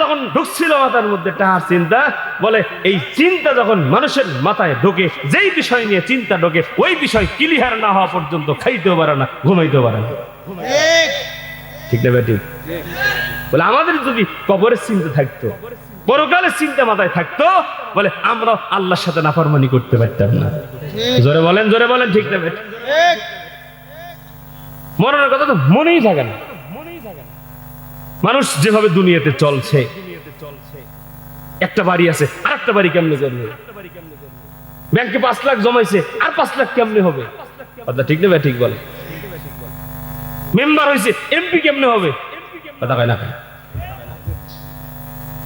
যখন ঢুকছিল মাথার মধ্যে টাহার চিন্তা, বলে এই চিন্তা যখন মানুষের মাথায় ঢোকে, যেই বিষয় নিয়ে চিন্তা ঢোকে, ওই বিষয় ক্লিয়ার না হওয়া পর্যন্ত খাইতেও পারে না, ঘুমাইতেও পারে না। ঠিক না ঠিক? বলে আমাদের যদি কবরের চিন্তা থাকতো, পরকালের চিন্তা মাথায় থাকতো, বলে আমরা আল্লাহর সাথে নাফরমানি করতে পারতাম না। জোরে বলেন, জোরে বলেন, ঠিক না ঠিক? মরণের কথা তো মনেই থাকে না। মানুষ যেভাবে দুনিয়াতে চলছে, একটা বাড়ি আছে আর একটা বাড়ি কেমনে করবে, ব্যাংকে 5 লাখ জমাইছে আর 5 লাখ কেমনে হবে, কথা ঠিক না ঠিক? বলে মেম্বার হয়েছে এমপি কেমনে হবে, কথা কয় না?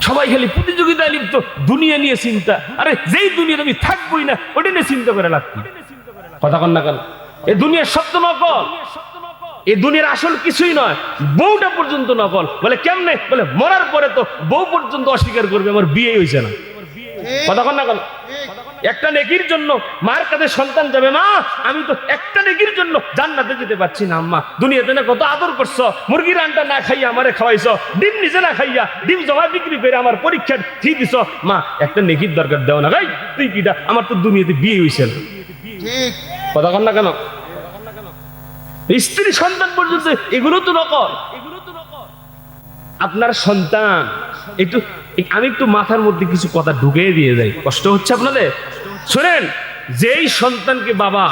সবাই খালি প্রতিযোগিতায় লিপ্ত, দুনিয়া নিয়ে চিন্তা। আরে যেই দুনিয়া আমি থাকবোই না, ওটা নিয়ে চিন্তা করে লাগবে, কথা কন না কেন? এই দুনিয়ার সত্য নকল, এই দুনিয়ার আসল কিছুই নয়, বউটা পর্যন্ত নকল। বলে কেমনে? বলে মরার পরে তো বউ পর্যন্ত অস্বীকার করবে আমার বিয়ে হয়েছে না, কথা কন না কেন? একটা নেকির জন্য মায়ের কাছে সন্তান যাবে, মা আমি তো একটা নেকির জন্য জান্নাতে যেতে পারছি না, আম্মা দুনিয়াতে না কত আদর করছো, মুরগির আন্ডা না খাইয়া আমারে খাওয়াইছো, ডিম নিজে না খাইয়া ডিম জমা বিক্রি করে আমার পরীক্ষার ফি দিছো, মা একটা নেকির দরকার দেও না। ভাই তুই কিটা, আমার তো দুনিয়াতে বিয়ে হয়েছে না, কথা কন না কেন? স্ত্রী সন্তান পর্যন্ত এগুলো তো নকল। আপনার সন্তান একটু, আমি একটু মাথার মধ্যে কিছু কথা ঢুকিয়ে দিয়ে যাই, কষ্ট হচ্ছে আপনাদের? শুনেন, যেই সন্তানকে বাবা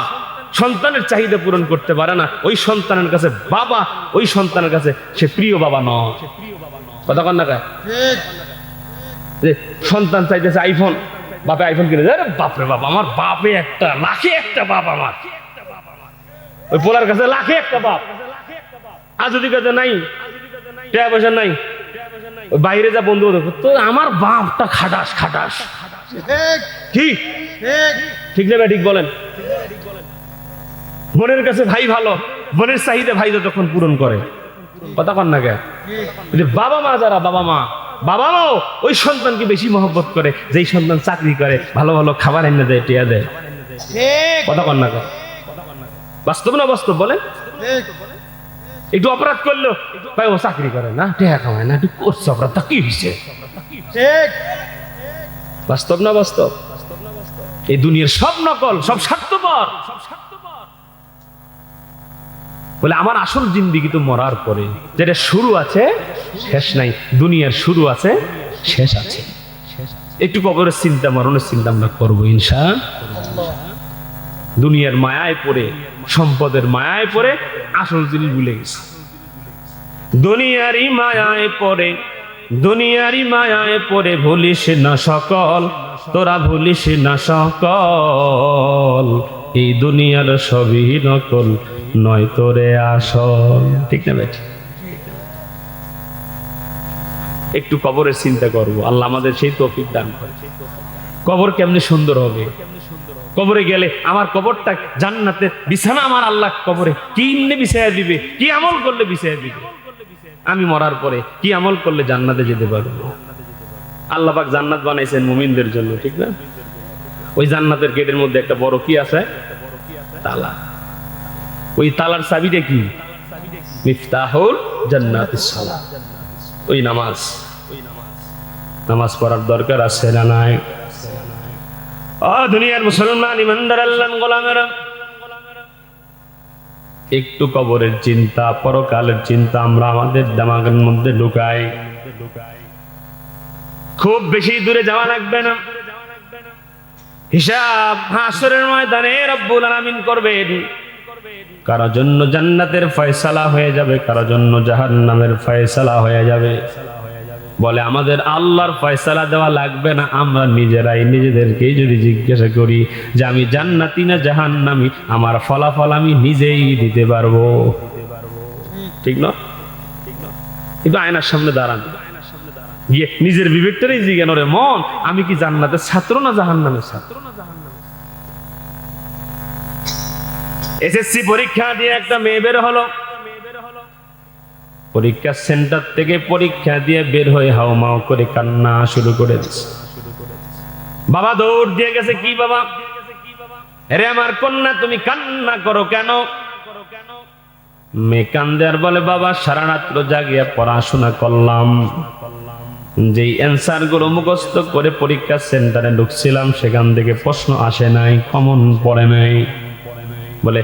সন্তানের চাহিদা পূরণ করতে পারে না, ওই সন্তানের কাছে বাবা, ওই সন্তানের কাছে সে প্রিয় বাবা নয়, কথা কন না? যে সন্তান চাইতেছে আইফোন, বাপে আইফোন কিনে দেয়, বাপরে বাবা আমার বাপে একটা লাখে একটা বাপ, আমার ওই পোলার কাছে লাখে একটা বাপ, আর যদি কাছে নাই টাকা পয়সা নাই, বাইরে যা বন্ধু তো আমার বাপটা খাটাস খাটাস, ঠিক ঠিক না ঠিক? বলেন, বোনের কাছে ভাই ভালো, বোনের চাহিদা ভাই যতক্ষণ পূরণ করে, কথা কন না? বাবা মা যারা, বাবা মাও ওই সন্তানকে বেশি মহব্বত করে যেই সন্তান চাকরি করে, ভালো ভালো খাবার এনে দেয়, টিয়া দেয়, কথা কন না? বাস্তব না বাস্তব? বলেন, একটু অপরাধ করলো ভাই ও চাকরি করে না, টেহা কামায় না, একটু করছে অপরাধ, তা কি হয়েছে? বাস্তব না বাস্তব? এই দুনিয়ার সব নকল, সব স্বার্থপর। বলে আমার আসল জিন্দেগি তো মরার পরে, যেটা শুরু আছে শেষ নাই, দুনিয়ার শুরু আছে শেষ আছে। একটু কবরের চিন্তা, মরণের চিন্তা আমরা করবো ইনশাআল্লাহ। দুনিয়ার মায়ায় পড়ে, সম্পদের মায়ায় পড়ে আসল জিনিস ভুলে গেছে। দুনিয়ারই মায়ায় পড়ে, দুনিয়ারই মায়ায় পড়ে ভুলিস না সকল, তোরা ভুলিস না সকল, এই দুনিয়ার সবই নকল, নয় তোরে আসল, ঠিক না বেটি? একটু কবরের চিন্তা করবো, আল্লাহ আমাদের সেই তৌফিক দান করে। কবর কেমনে সুন্দর হবে, কবরে গেলে আমার কবরটা জান্নাতের বিছানা, আমার আল্লাহ কবরে কি বিছাইয়া দিবে, কি আমল করলে বিছাইয়া দিবে, আমি মরার পরে কি আমল করলে জান্নাতে যেতে পারবো। আল্লাহ পাক জান্নাত বানাইছেন মুমিনদের জন্য, ঠিক না? ওই জান্নাতের গেটের মধ্যে একটা বড় কি আছে, তালা। ওই তালার চাবিটা কি? মিফতাহুল জান্নাতিস সালাত, ওই নামাজ। নামাজ পড়ার দরকার আছে না নাই? দুনিয়ার মুসলমান ইমানদার আল্লাহর গোলামেরা, একটু কবরের চিন্তা, পরকালের চিন্তা আমরা আমাদের দিমাগের মধ্যে ঢুকাই। খুব বেশি দূরে যাওয়া লাগবে না, হিসাব হাসরের ময়দানে রব্বুল আলামিন করবেন। কারো জন্য জান্নাতের ফয়সালা হয়ে যাবে, কারো জন্য জাহান্নামের ফয়সালা হয়ে যাবে। বলে আমাদের আল্লাহর ফয়সালা দেওয়া লাগবে না, আমরা নিজেরাই নিজেদেরকেই যদি জিজ্ঞাসা করি যে আমি জান্নাতি না জাহান্নামী, আমার ফলাফল আমি নিজেই দিতে পারবো, ঠিক না? কিন্তু আয়নার সামনে দাঁড়ান, গিয়ে নিজের বিবেকটারই জিজ্ঞাসা করে, মন আমি কি জান্নাতের ছাত্র না জাহান্নামের ছাত্র? এসএসসি পরীক্ষা দিয়ে একটা মেয়ে বের হলো, পরীক্ষা সেন্টার থেকে পরীক্ষা দিয়ে বের হয়ে হাউমাউ করে কান্না শুরু করে দিচ্ছে। বাবা দৌড় দিয়ে গেছে, কি বাবা? আরে আমার কন্যা তুমি কান্না করো কেন? মেয়ে কান্দে আর বলে, বাবা সারা রাত্র জাগিয়া পড়াশোনা করলাম, যেই অ্যান্সার গুলো মুখস্থ করে পরীক্ষা সেন্টারে ঢুকছিলাম সেখান থেকে প্রশ্ন আসে নাই, কমন পড়ে নাই। বলে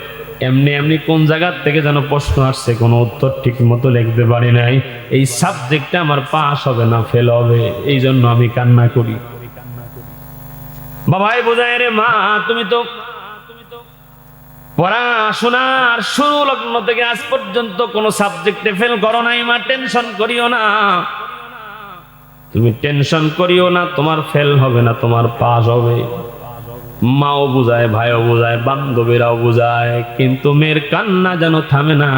এমনি এমনি কোন জায়গা থেকে যেন প্রশ্ন আসছে, কোনো উত্তর ঠিক মতো লিখতে পারি নাই। এই সাবজেক্টে আমার পাস হবে না ফেল হবে, এই জন্য আমি কান্না করি। বাবাই বোঝায় রে মা, তুমি তো পড়াশোনার শুরু লগ্ন থেকে আজ পর্যন্ত কোন সাবজেক্টে ফেল করো নাই মা, টেনশন করিও না, তুমি টেনশন করিও না, তোমার ফেল হবে না, তোমার পাস হবে। মাও বুঝায়, ভাইও বুঝায়, বান্ধবীরাও বুঝায়, কিন্তু মেয়ের কান্না যেন থামে না।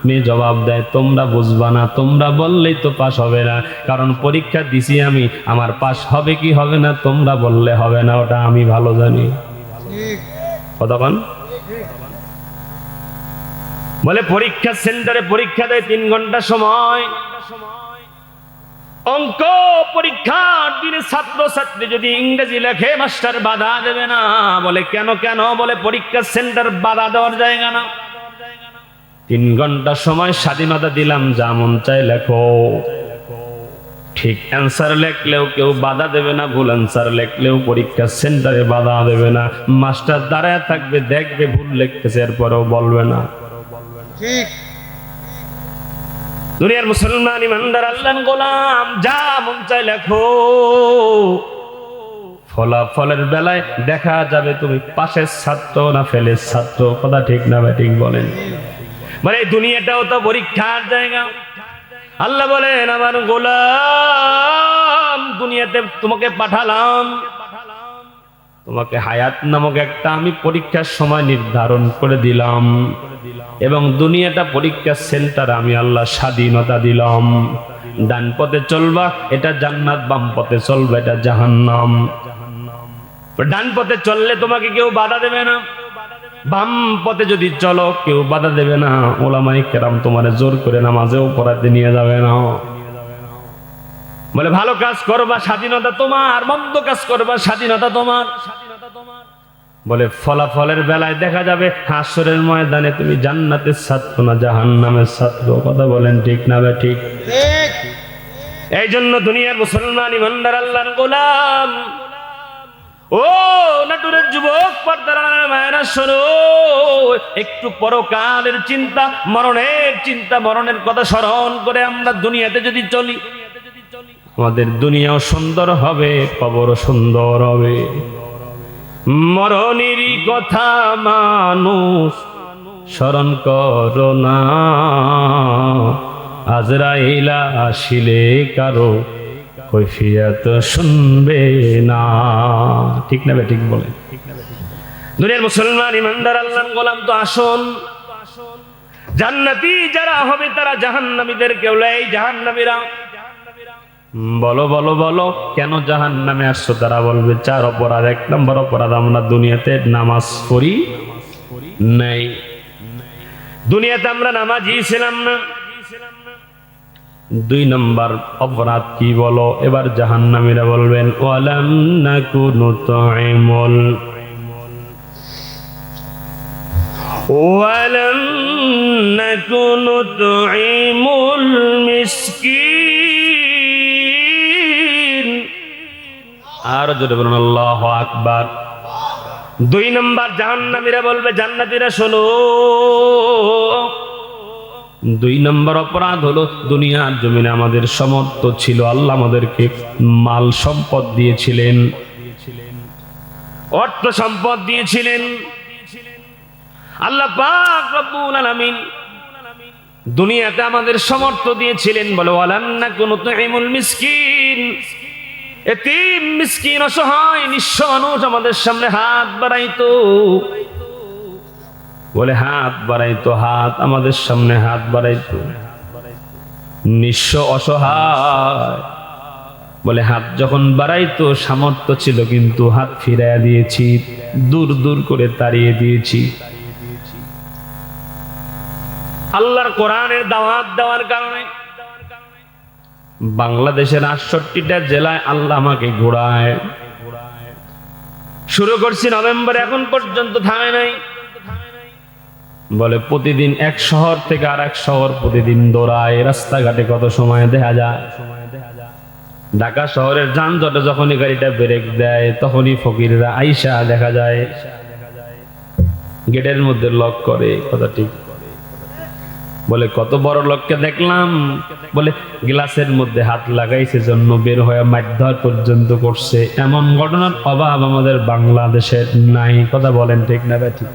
মেয়ে জবাব দেয়, তোমরা বুঝবা না, তোমরা বললেই তো পাস হবে না, কারণ পরীক্ষা দিছি আমি, আমার পাস হবে কি হবে না তোমরা বললে হবে না, ওটা আমি ভালো জানি। কতক্ষণ বলে পরীক্ষা সেন্টারে পরীক্ষা দেয় 3 ঘন্টা সময়। অঙ্ক পরীক্ষার দিনে ছাত্র ছাত্রী যদি ইংরেজি লেখে মাস্টার বাধা দেবে না। বলে কেন কেন? বলে পরীক্ষা সেন্টার বাধা দেওয়ার জায়গা না। 3 ঘন্টা সময় স্বাধীনতা দিলাম, যা মন চায় লেখো। ঠিক অ্যান্সার লেখলেও কেউ বাধা দেবে না, ভুল অ্যান্সার লেখলেও পরীক্ষা সেন্টারে বাধা দেবে না। মাস্টার দাঁড়ায় থাকবে, দেখবে ভুল লিখতেছে, এরপরেও বলবে না। ঠিক দুনিয়ার মুসলমান ইমানদার আল্লাহর গোলাম, যা মন চায় লেখো। ফলাফলের বেলায় দেখা যাবে তুমি পাশের ছাত্র না ফেলের ছাত্র। কথা ঠিক না ভাই? ঠিক বলেন। মানে এই দুনিয়াটাও তো পরীক্ষার জায়গা। আল্লাহ বলেন, আমার গোলাম, দুনিয়াতে তোমাকে পাঠালাম, তোমাকে হায়াত নামক একটা আমি পরীক্ষার সময় নির্ধারণ করে দিলাম, এবং দুনিয়াটা পরীক্ষা সেন্টার আমি আল্লাহ স্বাধীনতা দিলাম। ডান পথে চলবা এটা জান্নাত, বাম পথে চলবা এটা জাহান্নাম। ডান পথে চললে তোমাকে কেউ বাধা দেবে না, বাম পথে যদি চলো কেউ বাধা দেবে না। ওলামায়ে কেরাম তোমারে জোর করে নামাজেও পড়াতে নিয়ে যাবে না। বলে ভালো কাজ করবা স্বাধীনতা তোমার, মন্দ কাজ করবা স্বাধীনতা তোমার। বলে ফলাফলের বেলায় দেখা যাবে হাসরের ময়দানে তুমি জান্নাতের ছাত্র না জাহান্নামের ছাত্র। কথা বলেন ঠিক না ভাই? ঠিক। এই জন্য দুনিয়ার মুসলমান ইমানদার আল্লাহর গোলাম, ও নাটুরের যুবক, পর্দার মায়েরা শোনো, একটু পরকালের চিন্তা, মরণের চিন্তা, মরণের কথা স্মরণ করে আমরা দুনিয়াতে যদি চলি, আমাদের দুনিয়াও সুন্দর হবে, কবরও সুন্দর হবে। মরণেরই কথা মানুষ স্মরণ করো না, আজরাইল আসিলে কারো কৈফিয়ত শুনবে না। ঠিক না ভাই? ঠিক বলে। দুনিয়ার মুসলমান ইমানদার আল্লাহর গোলাম, তো আসুন, জান্নাতি যারা হবে তারা জাহান্নামীদের কেউ এই জাহান্নামীরা। বলো বলো বলো, কেন জাহান্নামে আসছো? তারা বলবে 4 অপরাধ। 1 নম্বর অপরাধ, আমরা দুনিয়াতে নামাজ পড়ি নাই, দুনিয়াতে আমরা নামাজই ছিলাম না। 2 নম্বর অপরাধ কি বলো? এবার জাহান্নামীরা বলবেন, ওয়ালাম নাকুনু তুইমুল ওয়ালাম নাকুনু তুইমুল মিসকিন। আর জোরে বলুন আল্লাহু আকবার। 2 নম্বর জাহান্নামীরা বলবে, জান্নাতীরা শোনো, 2 নম্বর অপরাধ হলো দুনিয়ার জমিনে আমাদের সমর্থ ছিল, আল্লাহ আমাদেরকে মাল সম্পদ দিয়েছিলেন, অর্থ সম্পদ দিয়েছিলেন। আল্লাহ পাক রব্বুল আলামিন দুনিয়াতে আমাদের সমর্থ দিয়েছিলেন। বলে ওয়ালাম নাকুনু তুইমুল মিসকিন, এতিম মিসকিন অসহায় নিঃস্ব মানুষ আমাদের সামনে হাত বাড়াইতো। বলে হাত বাড়াইতো, হাত আমাদের সামনে হাত বাড়াইতো, নিঃস্ব অসহায়। বলে হাত যখন বাড়াইতো সামর্থ্য ছিল, কিন্তু হাত ফিরাইয়া দিয়েছি, দূর দূর করে তাড়িয়ে দিয়েছি। আল্লাহর কোরআনের দাওয়াত দেওয়ার কারণে বাংলাদেশের 68টা জেলায় আল্লাহ আমাকে ঘোরায়। শুরু করছি নভেম্বর, এখন পর্যন্ত থামে নাই। বলে প্রতিদিন এক শহর থেকে আর এক শহর প্রতিদিন দৌড়ায়, রাস্তাঘাটে কত সময় দেখা যায়। ঢাকা শহরের যানজটে যখনই গাড়িটা ব্রেক দেয় তখনই ফকিররা আইসা দেখা যায় গেটের মধ্যে লক করে। কথা ঠিক? বলে কত বড় লোককে দেখলাম, বলে গ্লাসের মধ্যে হাত লাগাইছে জন্য বের হয়ে মারধর পর্যন্ত করছে। এমন ঘটনার অভাব আমাদের বাংলাদেশের নাই। কথা বলেন ঠিক না ঠিক?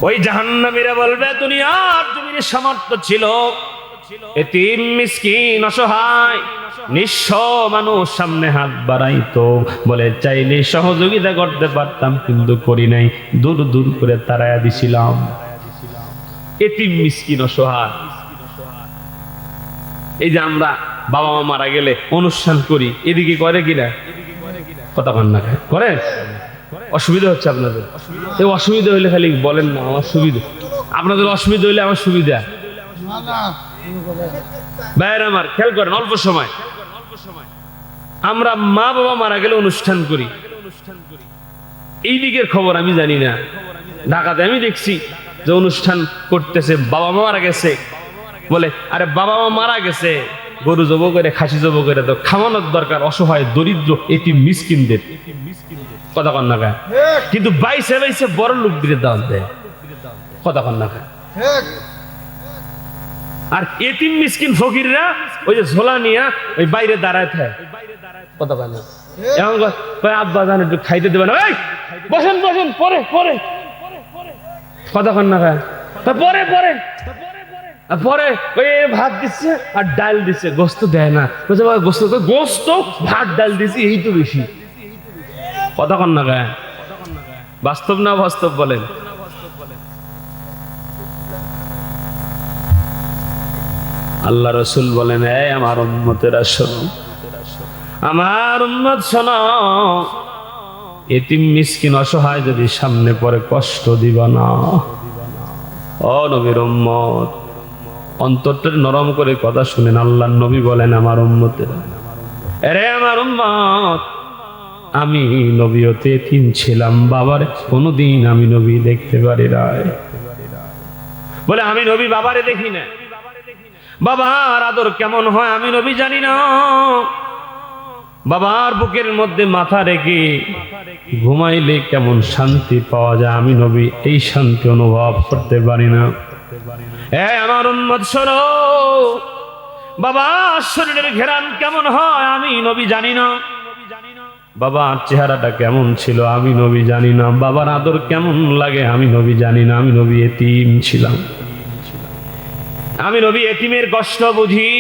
ওই জাহান্নামীরা বলবে দুনিয়ার জমিনে সামর্থ্য ছিল, এতিম মিসকিন অসহায় নিঃস্ব মানুষ সামনে হাত বাড়াইতো, বলে চাইলে সহযোগিতা করতে পারতাম কিন্তু করি নাই, দূর দূর করে তাড়াইয়া দিছিলাম। এতিম মিসকিন অসহায়। এই যে আমরা বাবা মা মারা গেলে অনুষ্ঠান করি, এদিকে করে কিনা? কথা বল না, করে? অসুবিধা হচ্ছে আপনাদের? এই অসুবিধা হইলে খালি বলেন না আমার সুবিধা, আপনাদের অসুবিধা হইলে আমার সুবিধা। ভাইয়ের আমার খেয়াল করেন, অল্প সময় আমরা মা বাবা মারা গেলে অনুষ্ঠান করি। এই দিকের খবর আমি জানি না। ঢাকাতে আমি দেখছি যে অনুষ্ঠান করতেছে, বাবা মা মারা গেছে, বলে আরে বাবা মা মারা গেছে, গরু জব করে খাসি জব করে তো খাওয়ানোর দরকার অসহায় দরিদ্র এতিম মিসকিনদের। কথা কন না খায়, কিন্তু বাইসে বাইসে বড় লোকদের দাওয়াত দেয়। কথা কন না খায়। আর এতিম মিসকিন ফকিররা ওই যে ঝোলা নিয়ে ওই বাইরে দাঁড়ায় থাকে। কথা কন না, এখন আব্বা জান একটু খাইতে দেবে না, বসেন বসেন পরে পরে। কথা কন না খায়, পরে পরে পরে ওই ভাত দিচ্ছে আর ডাল দিচ্ছে, গোস্ত দেয় না। গোস্ত গোস্ত ভাত ডাল দিচ্ছে, এই তো বেশি। কথা কন না গায়ে, বাস্তব না বাস্তব বলেন? আল্লাহ রসুল বলেন, এই আমার উম্মতেরা শোনো, আমার উম্মত শোনো, এতিম মিসকিন অসহায় যদি সামনে পড়ে কষ্ট দিবা না। ও নবীর উম্মত, অন্তরটা নরম করে কথা শুনেন। আল্লাহ নবী বলেন, আমার উম্মতেরা, আরে আমার উম্মত, আমি নবীতে এতিম ছিলাম, বাবার কোনদিন আমি নবী দেখতে পারি নাই। বলে আমি নবী বাবারে দেখি না, বাবার আদর কেমন হয় আমি নবী জানি না। বাবার বুকের মধ্যে মাথা রেখে ঘুমাইলে কেমন শান্তি পাওয়া যায় আমি নবী এই শান্তি অনুভব করতে পারি না। আমার উম্মত শোনো, বাবার শরীরের ঘেরান কেমন হয় আমি নবী জানি না। বাবার চেহারাটা কেমন ছিল আমি নবী জানি না। বাবার আদর কেমন লাগে আমি নবী জানি না। আমি নবী এতিম ছিলাম, আমি নবী এতিমের কষ্ট বুঝি।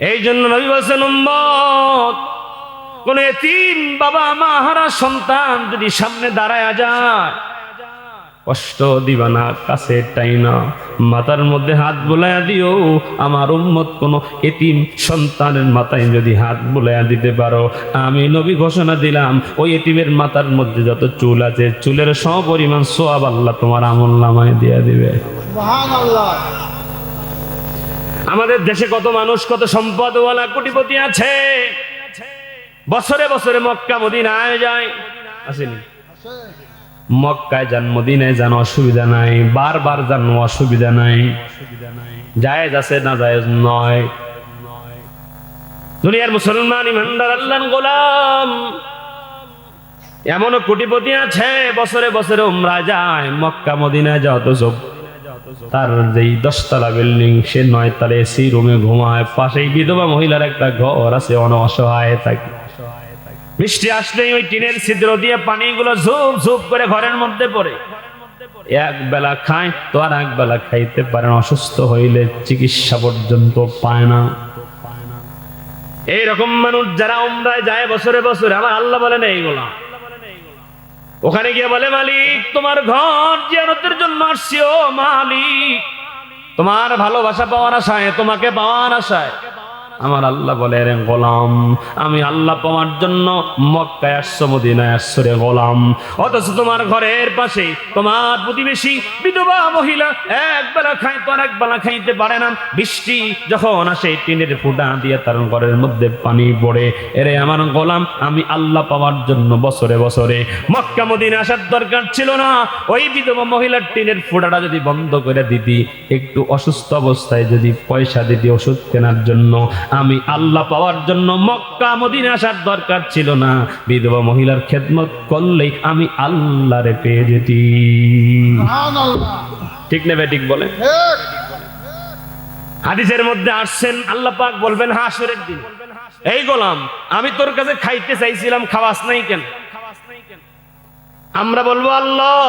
এই জন্য নবী বলেছেন, উম্মত, কোন এতিম বাবা মা হারা সন্তান যদি সামনে দাঁড়ায় যায় কষ্ট দিবা না, কাছে টাইনা মাথার মধ্যে হাত বুলাইয়া দিও। আমার উম্মত কোন এতিম সন্তানের মাথায় যদি হাত বুলাইয়া দিতে পারো, আমি নবী ঘোষণা দিলাম ওই এতিমের মাথার মধ্যে যত চুল আছে চুলের সমপরিমাণ সওয়াব আল্লাহ তোমার আমলনামায় দিয়ে দিবে। সুবহানাল্লাহ। আমাদের দেশে কত মানুষ, কত সম্পদওয়ালা কোটিপতি আছে, বছরে বছরে মক্কা মদিনায় যায়, আসেনি? মক্কায় যান, মদিনায় যান, অসুবিধা নাই, বারবার যান, অসুবিধা নাই, জায়েজ আছে না জায়েজ নয়। দুনিয়ার মুসলমান ইমানদার আল্লাহর গোলাম এমনও কোটিপতি আছে বছরে বছরে উমরা যায়, মক্কা মদিনায় যায়, অথচ তার যেই 10 তলা বিল্ডিং সে 9 তলা এসি রুমে ঘুমায়, পাশেই বিধবা মহিলার একটা ঘর আছে, অসহায় থাকে। বৃষ্টি আসলেই ওই টিনের ছিদ্র দিয়ে পানিগুলো ঝুপ ঝুপ করে ঘরের মধ্যে পড়ে। এক বেলা খায় তো আর এক বেলা খাইতে পারে না, অসুস্থ হইলে চিকিৎসা পর্যন্ত পায় না। এইরকম মানুষ যারা উমরায় যায় বছরে বছরে, আমার আল্লাহ বলেন এইগুলা, ওখানে গিয়ে বলে, মালিক তোমার ঘর জিয়ারতের জন্য আসছি, ও মালিক তোমার ভালোবাসা পাওয়ার আশায়, তোমাকে পাওয়ার আশায় আমার আল্লাহ বলে, রে গোলাম, আমি আল্লাহ পাওয়ার জন্য মক্কায় আসছো, মদিনায় আসছো রে গোলাম, অথচ তোমার ঘরের পাশে তোমার প্রতিবেশী বিধবা মহিলা একবেলা খাইতে আর একবেলা খাইতে পারে না। বৃষ্টি যখন আসে টিনের ফুটা দিয়ে তার ঘরের মধ্যে পানি পড়ে। এরে আমার গোলাম, আমি আল্লাহ পাওয়ার জন্য বছরে বছরে মক্কা মদিনা আসার দরকার ছিল না। ওই বিধবা মহিলার টিনের ফুটাটা যদি বন্ধ করে দিতি, একটু অসুস্থ অবস্থায় যদি পয়সা দিতি ওষুধ কেনার জন্য, আমি আল্লাহ পাওয়ার জন্য মক্কা মদিনা আসার দরকার ছিল না। বিধবা মহিলার খেদমত করলেই আমি আল্লাহরে পেয়ে যেতি। ঠিক না ঠিক বলে? হাদিসের মধ্যে আসছেন, আল্লাহ পাক বলবেন হাসরের দিন, এই গোলাম, আমি তোর কাছে খাইতে চাইছিলাম, খাওয়াস নাই কেন? আমরা বলবো, আল্লাহ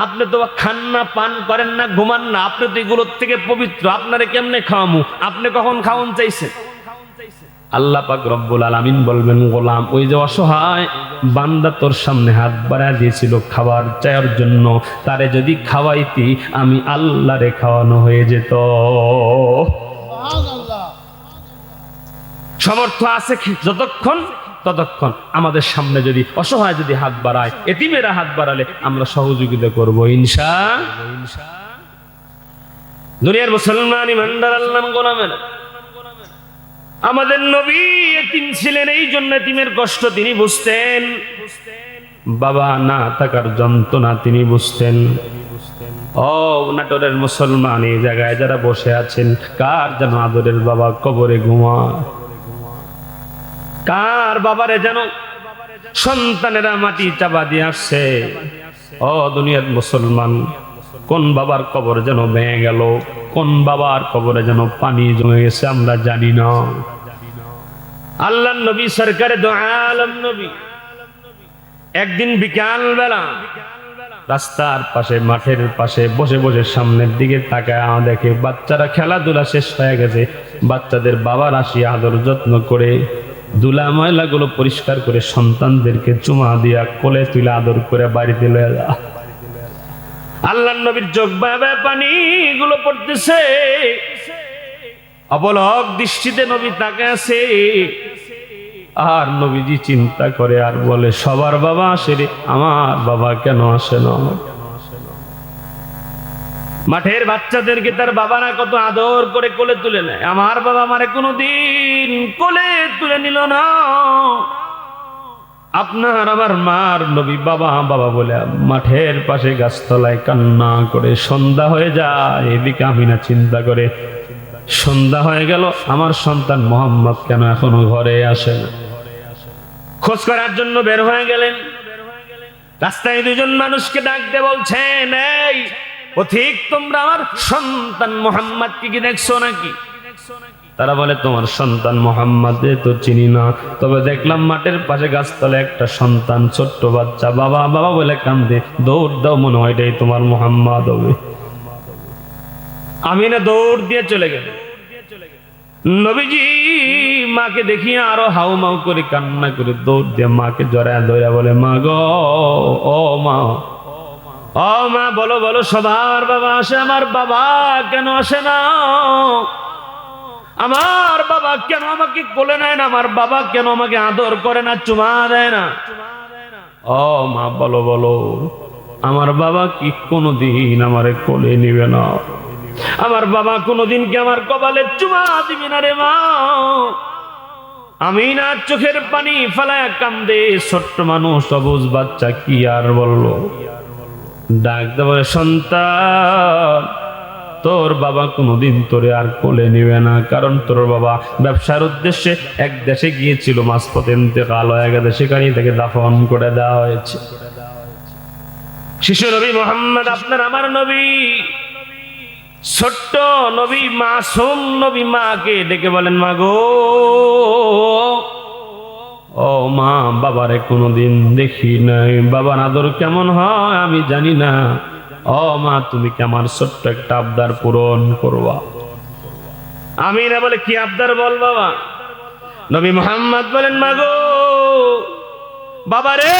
আপনি তো খান না, পান করেন না, ঘুমান না, আপনি তো এগুলোর থেকে পবিত্র, আপনারে কেমনে খাওয়ামু? আপনি কখন খাওয়ান চাইছেন? আল্লাহ পাক রব্বুল আলামিন বলবেন, গোলাম, ওই যে অসহায় বান্দা তোর সামনে হাত বাড়ায় দিয়েছিল খাবার চাওয়ার জন্য, তারে যদি খাওয়াইতি আমি আল্লাহরে খাওয়ানো হয়ে যেত। সমর্থ আছে যতক্ষণ ততক্ষণ আমাদের সামনে যদি অসহায় যদি হাত বাড়ায়, এতিমেরা হাত বাড়ালে আমরা সহযোগিতা করব ইনশাআল্লাহ। দুনিয়ার মুসলমান ইমানদার আল্লাহর গোলামেরা, আমাদের নবী এতিম ছিলেন, এই জন্য এতিমের কষ্ট তিনি বুঝতেন, বাবা না থাকার যন্ত্রণা তিনি বুঝতেন। ও নাটোরের মুসলমান, এই জায়গায় যারা বসে আছেন, কার যেন আদরের বাবা কবরে ঘুমায়, কার বাবারে যেন সন্তানেরা মাটি চাপা দিয়ে আসছে। ও দুনিয়ার মুসলমান, কোন বাবার কবর যেন ভেঙে গেল, কোন বাবার কবরে যেন পানি জমে গেছে আমরা জানি না। আল্লাহর নবী সরকারে দো আলম নবী একদিন বিকাল বেলা রাস্তার পাশে, মাঠের পাশে বসে বসে সামনের দিকে তাকায় দেখে বাচ্চারা খেলাধুলা শেষ হয়ে গেছে, বাচ্চাদের বাবার আসি আদর যত্ন করে ধুলা ময়লা গুলো পরিষ্কার করে সন্তানদেরকে চুমা দিয়া কোলে তুলে আদর করে বাড়িতে লয়ে যা। আল্লাহর নবীর চোখ বাবা পানি গুলো পড়তেছে, অবলক দৃষ্টিতে নবী তাকে আছে। আর নবীজি চিন্তা করে আর বলে, সবার বাবা আসে রে, আমার বাবা কেন আসে না? মাঠের বাচ্চাদেরকে তার বাবারা কত আদর করে কোলে তুলে নেয়, আমার বাবা আমারে কোনোদিন কোলে তুলে নিল না। আপনার আমার মার নবী বাবা বাবা বলে মাঠের পাশে গাছতলায় কান্না করে সন্ধ্যা হয়ে যায়। এদিকে আমিনা চিন্তা করে, সন্ধ্যা হয়ে গেল, আমার সন্তান মোহাম্মদ কেন এখনো ঘরে আসে না? খোঁজ করার জন্য বের হয়ে গেলেন। রাস্তায় দুজন মানুষকে ডাক দিয়ে বলছেন, এই পথিক, তোমরা আমার সন্তান মোহাম্মদকে কি দেখছো নাকি? তারা বলে, তোমার সন্তান মোহাম্মদ তো চিনি না, তবে দেখলাম মাঠের পাশে গাছতলে একটা সন্তান, ছোট্ট বাচ্চা, বাবা বাবা বলে কান্দে, দৌড় দাও, মনে হয় এটাই তোমার মোহাম্মদ হবে। আমি না দৌড় দিয়ে চলে গেল। নবীজি মাকে দেখিয়ে আরো হাউমাউ করে কান্না করে দৌড় দিয়ে মাকে জড়ায় ধরে বলে, মা গো, ও মা, ও মা, বলো বলো, সবার বাবা আসে, আমার বাবা কেন আসে না? আমার বাবা কেন আমাকে কোলে নেয় না? আমার বাবা কেন আমাকে আদর করে না, চুমা দেয় না? ও মা, বলো বলো, আমার বাবা কি কোনোদিন আমারে কোলে নিবে না? আমার বাবা কোনোদিন কি আমার কপালে চুমা দিবে না রে মা? আমি না চোখের পানি ফেলায় কান্দে, ছোট্ট মানুষ, সবুজ বাচ্চা, কি আর বললো? ডাক দেবে, সন্তান, তোর বাবা কোনোদিন তোরে আর কোলে নিবে না, কারণ তোর বাবা ব্যবসার উদ্দেশ্যে এক দেশে গিয়েছিল, মাঝপথে ইন্তেকাল হয়ে গেছে, সেখানেই তাকে দাফন করে দেওয়া হয়েছে। শিশু নবী মুহাম্মদ, আপনার আমার নবী, ছোট্ট নবী, মাসুম নবী, মাকে ডেকে বলেন, মা গো, ও মা, বাবারে কোনোদিন দেখি নাই, বাবার আদর কেমন হয় আমি জানি না। ও মা, তুমি কি আমার ছোট্ট একটা আবদার পূরণ করবা? আমি না বলে, কি আবদার বল বাবা? নবী মুহাম্মদ বলেন, মা গো, বাবারে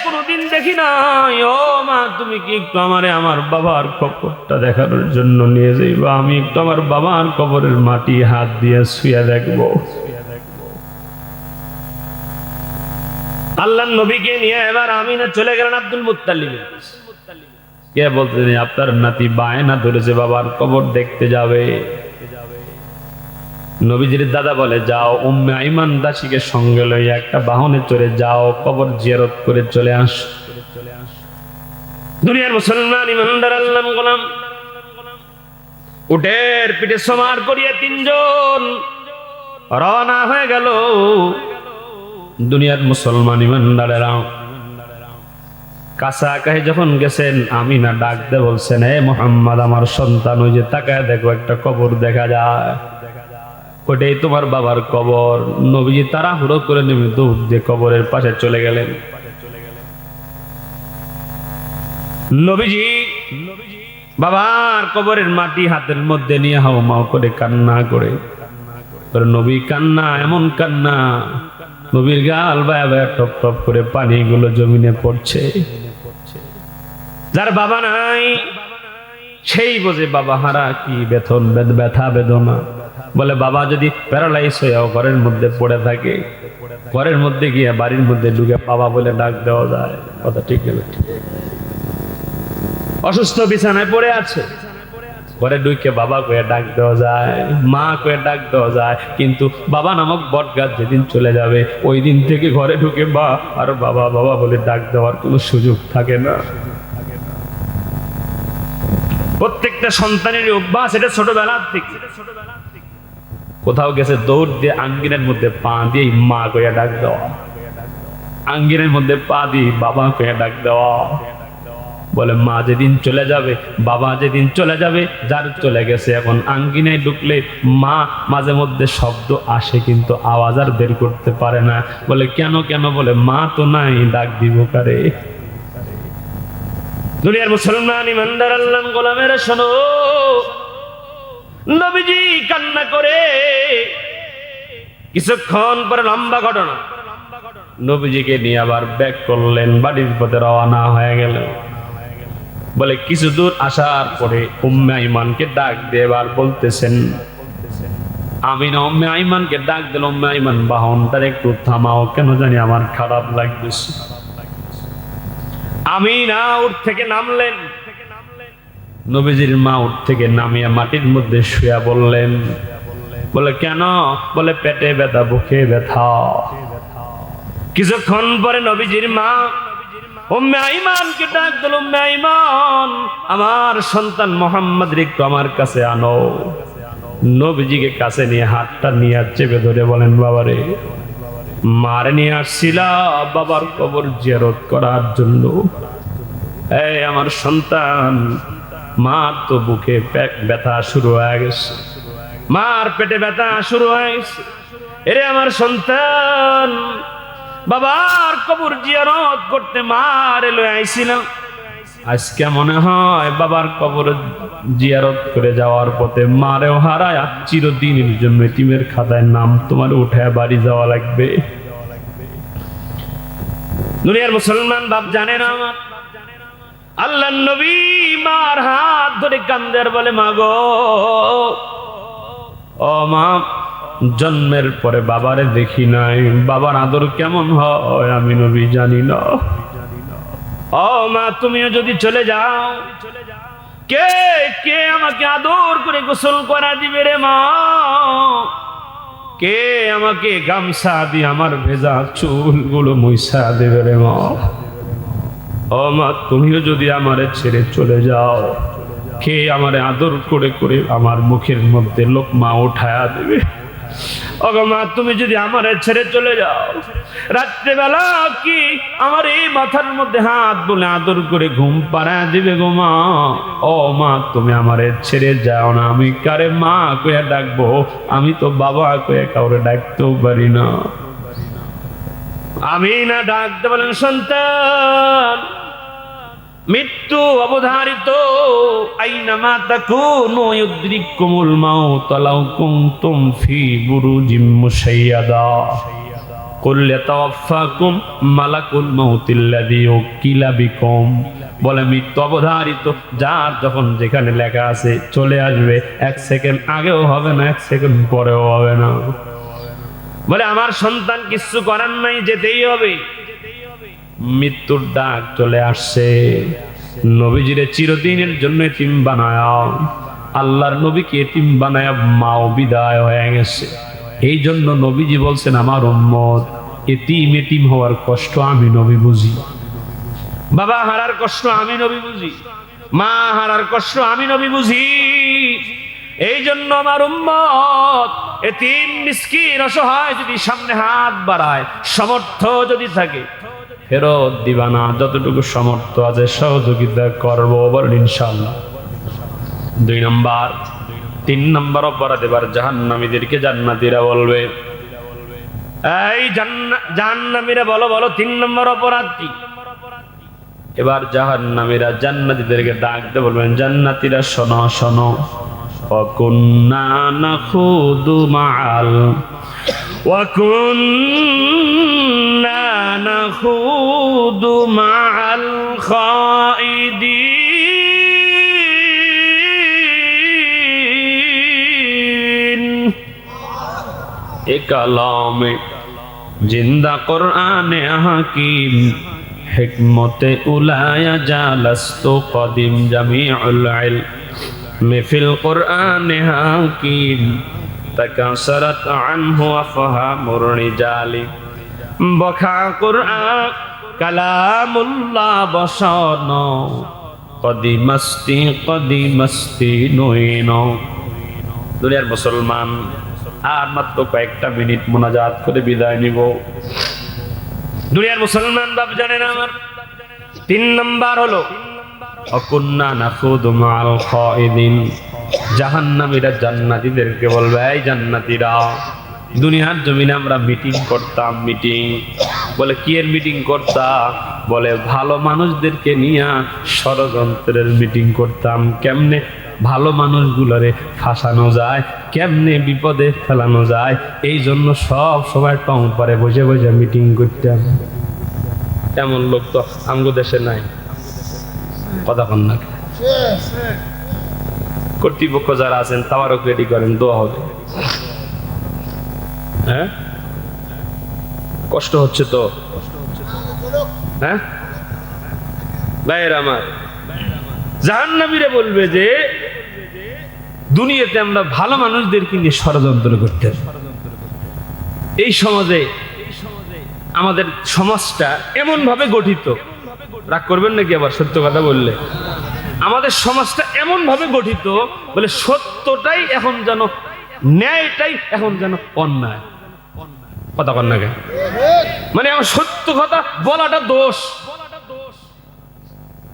কোনদিন দেখি নাই, ও মা তুমি কি একটু আমারে আমার বাবার কবরটা দেখানোর জন্য নিয়ে যাইবা, আমি একটু আমার বাবার কবরের মাটি হাত দিয়ে ছুঁয়ে দেখবো। আল্লাহর নবীকে নিয়ে এবার আমিনা চলে গেলেন আব্দুল মুত্তালিবের কাছে। কে বলতেন আপনার নাতি বায়না ধরেছে বাবার কবর দেখতে যাবে। নবীজির দাদা বলে যাও, উম্মে আইমান দাসীকে সঙ্গে লইয়া একটা বাহনে চড়ে যাও, কবর জিয়ারত করে চলে আস। দুনিয়ার মুসলমান ইমানদার আল্লাহর গোলাম উটের পিঠে সমার করিয়া তিনজন রওনা হয়ে গেল। দুনিয়ার মুসলমান ইমানদারেরা কাছাকাছি যখন গেছেন, আমিনা ডাক দে বলছেন, হে মুহাম্মদ আমার সন্তান, ওই যে তাকায় দেখো একটা কবর দেখা যায়, ওটাই তোমার বাবার কবর। নবীজি তাড়াহুড়ো করে নেমে দৌড় দিয়ে কবরের পাশে চলে গেলেন। নবীজি বাবার কবরের মাটি হাতের মধ্যে নিয়ে হাওমাও করে কান্না করে, নবী কান্না, এমন কান্না নবীর গাল বায়া বায়া টপ টপ করে পানিগুলো জমিনে পড়ছে। যার বাবা নাই সেই বোঝে বাবা হারা কি বেতন ব্যথা বেদনা। বলে বাবা যদি প্যারালাইজ হয়ে ঘরের মধ্যে পড়ে থাকে, ঘরের মধ্যে গিয়ে বাড়ির মধ্যে ঢুকে বাবা বলে ডাক দেওয়া যায়, কথা ঠিক না? অসুস্থ বিছানায় পড়ে আছে, ঘরে ঢুকে বাবা কয়ে ডাক দেওয়া যায়, মা কয়ে ডাক দেওয়া যায়, কিন্তু বাবা নামক বটগাছ যেদিন চলে যাবে ওই দিন থেকে ঘরে ঢুকে বা আর বাবা বাবা বলে ডাক দেওয়ার কোনো সুযোগ থাকে না। প্রত্যেকটা সন্তানের অভ্যাস এটা ছোটবেলার থেকে। কোথাও গেছে দৌড় দিয়ে আঙ্গিনের মধ্যে পা দিয়ে মা কয়ে ডাক দেওয়া, আঙ্গিনের মধ্যে পা দিয়ে বাবা কয়ে ডাক দেওয়া। বলে মা যেদিন চলে যাবে, বাবা যেদিন চলে যাবে, যার চলে গেছে, এখন আঙ্গিনায় ঢুকলে মা মাঝে মধ্যে শব্দ আসে কিন্তু আওয়াজ আর বের করতে পারে না। বলে কেন কেন? বলে মা তো নাই, ডাক দিব কারে? দুনিয়ার মুসলমান ইমানদার আল্লাহর গোলামেরা শোনো, নবীজি কান্না করে কিছুক্ষণ পরে লম্বা ঘটনা, নবীজিকে নিয়ে আবার ব্যাক করলেন, বাড়ির পথে রওনা হয়ে গেল। বলে কিছু দূর আসার পরে উম্মে আইমানকে ডাক দিয়ে এবার বলতেছেন, আমিনা উম্মে আইমানকে ডাক দিল, উম্মে আইমান বাহনটার একটু থামাও, কেন জানি আমার খারাপ লাগতেছে। আমিনা উঠ থেকে নামলেন, নবীজির মা উঠ থেকে নামিয়া মাটির মধ্যে শুয়া বললেন। বলে কেন? বলে পেটে ব্যথা, বুকে ব্যথা। কিছুক্ষণ পরে নবীজির মা উম্মে আইমানকে ডাক দিল, উম্মে আইমান আমার সন্তান মুহাম্মদ একটু আমার কাছে আনো। নবীজিকে কাছে নিয়ে হাতটা নিয়ে চেপে ধরে বলেন, বাবারে মারে নিয়ে আসছিলা বাবার কবর জিয়ারত করার জন্য। এই আমার সন্তান, মার তো বুকে ব্যথা শুরু হয়ে গেছে, মার পেটে ব্যথা শুরু হয়ে গেছে। এরে আমার সন্তান, বাবার কবর জিয়ারত করতে মারে লয়ে আইছিলাম, আজকে মনে হয় বাবার কবর জিয়ারত করে যাওয়ার পথে মারেও হারায় চিরদিনের জন্য এতিমের খাতায় নাম তোমার উঠে বাড়ি যাওয়া লাগবে। দুনিয়ার মুসলমান বাপ জানে না, আমার আল্লাহর নবী মার হাত ধরে কান্দের বলে, মা গো, ও মা, জন্মের পরে বাবারে দেখি নাই, বাবার আদর কেমন হয় আমি নবী জানি না। ও মা, তুমিও যদি চলে যাও, কে কে আমাকে আদর করে গোসল করা দিবে রে মা? কে আমাকে গামছা দিয়ে আমার ভেজা চুলগুলো মুছা দেবে রে মা? ও মা, তুমিও যদি আমারে ছেড়ে চলে যাও, কে আমারে আদর করে করে আমার মুখের মধ্যে লোকমা উঠায়া দেবে? ওগো মা, তুমি যদি আমারে ছেড়ে চলে যাও, রাত্রেবেলা কি আমার এই মাথার মধ্যে হাত বলে আদর করে ঘুম পাড়ায় দিবে গো মা? ও মা, তুমি আমারে ছেড়ে যাও না, আমি কারে মা কয়ে ডাকবো? আমি তো বাবা কয়ে কাউরে ডাকতেও পারি না। আমি না ডাকতে বলেন, সন্তান মৃত্যু অবধারিত, আইনামা তাকুনু ইউদরিকুমুল মাউত লাউ কুনতুম ফি বুরুজিম মুশাইয়াদা। কুল ইয়াতাওয়াফাকুম মালাকুল মাউতিল্লাযী উকিলা বিকুম, বলে মৃত্যু অবধারিত যার যখন যেখানে লেখা আছে চলে আসবে, 1 সেকেন্ড আগেও হবে না, 1 সেকেন্ড পরেও হবে না। বলে আমার সন্তান কিচ্ছু করার নাই, যেতেই হবে। মৃত্যুর ডাক চলে আসছে। নবীজিরে চিরদিনের জন্য এতিম বানায়া, আল্লাহর নবীকে এতিম বানায়া মাও বিদায় হয়ে গেছে। এই জন্য নবীজি বলছেন আমার উম্মত এতিম এতিম হওয়ার কষ্ট আমি নবী বুঝি, বাবা হারার কষ্ট আমি নবী বুঝি, মা হারার কষ্ট আমি নবী বুঝি। এই জন্য আমার উম্মত এতিম মিসকিন অসহায় যদি সামনে হাত বাড়ায়, সামর্থ্য যদি থাকে ফেরত দিবা না, যতটুকু সামর্থ্য আছে সহযোগিতা করবো, বলেন ইনশাআল্লাহ। 2 নাম্বার 3 নাম্বার অপরাধ এবার জাহান্নামীদেরকে জান্নাতীরা বলবে, এই জাহান্নামীরা বলো বলো 3 নম্বর অপরাধ কি? এবার জাহান্নামীরা জান্নাতীদেরকে ডাক দিয়ে বলবেন, জান্নাতীরা শোনো শোনো, ওয়াকুন্না নাখুদু মাআল ওয়াকুন্না নাখুদু মাআল খাইদিন। এ কালামে জিন্দা কোরআনে হাকিম, হিকমতে উলায়া জালাস্তু কদিম, জামিউল ইলম ফিল কোরআনে হাকিম, তাকাসরাত আনহু আফহামুর রিজালি, বখা কোরআন কালামুল্লাহ বসন, কদিমাস্তি নইন। দুনিয়ার মুসলমান আর মাত্র কয়েকটা মিনিট মোনাজাত করে বিদায় নিব। দুনিয়ার মুসলমান বাপ জানেন আমার 3 নাম্বার হলো অকুন্না নাখুদু মাআল খাইদিন। জাহান্নামীরা জান্নাতীদেরকে বলবে, এই জান্নাতীরা দুনিয়ার জমিনে আমরা মিটিং করতাম, মিটিং। বলে কি এর মিটিং করতাম? বলে ভালো মানুষদেরকে নিয়ে ষড়যন্ত্রের মিটিং করতাম, কেমনে ভালো মানুষগুলোরে ফাঁসানো যায়, কেমনে বিপদে ফেলানো যায়, এই জন্য সব সময় টং পরে বসে বসে মিটিং করতাম। এমন লোক তো আমগো দেশে নাই, কথা কন না। কর্তৃপক্ষ যারা আছেন তাওয়ারও রেডি করেন, দোয়া হবে। হ্যাঁ কষ্ট হচ্ছে তো, হ্যাঁ ভাইয়ের আমার। জাহান্নামীরা বলবে যে দুনিয়াতে আমরা ভালো মানুষদেরকে নিয়ে ষড়যন্ত্র করতেন। এই সমাজে আমাদের সমাজটা এমন ভাবে গঠিত, রাগ করবেন নাকি আবার সত্য কথা বললে, আমাদের সমাজটা এমন ভাবে গঠিত, বলে সত্যটাই এখন যেন ন্যায়টাই এখন যেন অন্যায়, কথা কন না কেন? মানে আমার সত্য কথা বলাটা দোষ,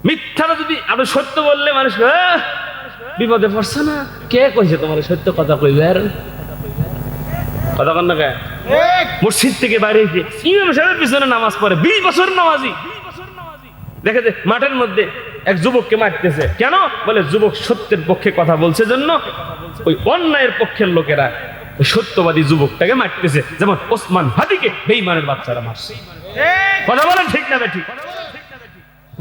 মিথ্যাটা যদি আরো সত্য বললে মানুষ বিপদে পড়ছে না, কে কইছে তোমার সত্য কথা কইবে? আর কথা কন না কেন? মসজিদ থেকে বাইরে এসে ইমাম সাহেবের পিছনে নামাজ পড়ে 20 বছর নামাজি, দেখে যে মাঠের মধ্যে এক যুবককে মারতেছে, কেন? বলে যুবক সত্যের পক্ষে কথা বলছে জন্য ওই অন্যায়ের পক্ষের লোকেরা ওই সত্যবাদী যুবকটাকে মারতেছে, যেমন ওসমান হাদিকে বেঈমানের বাচ্চারা মারছে। কথা বলেন ঠিক না ঠিক?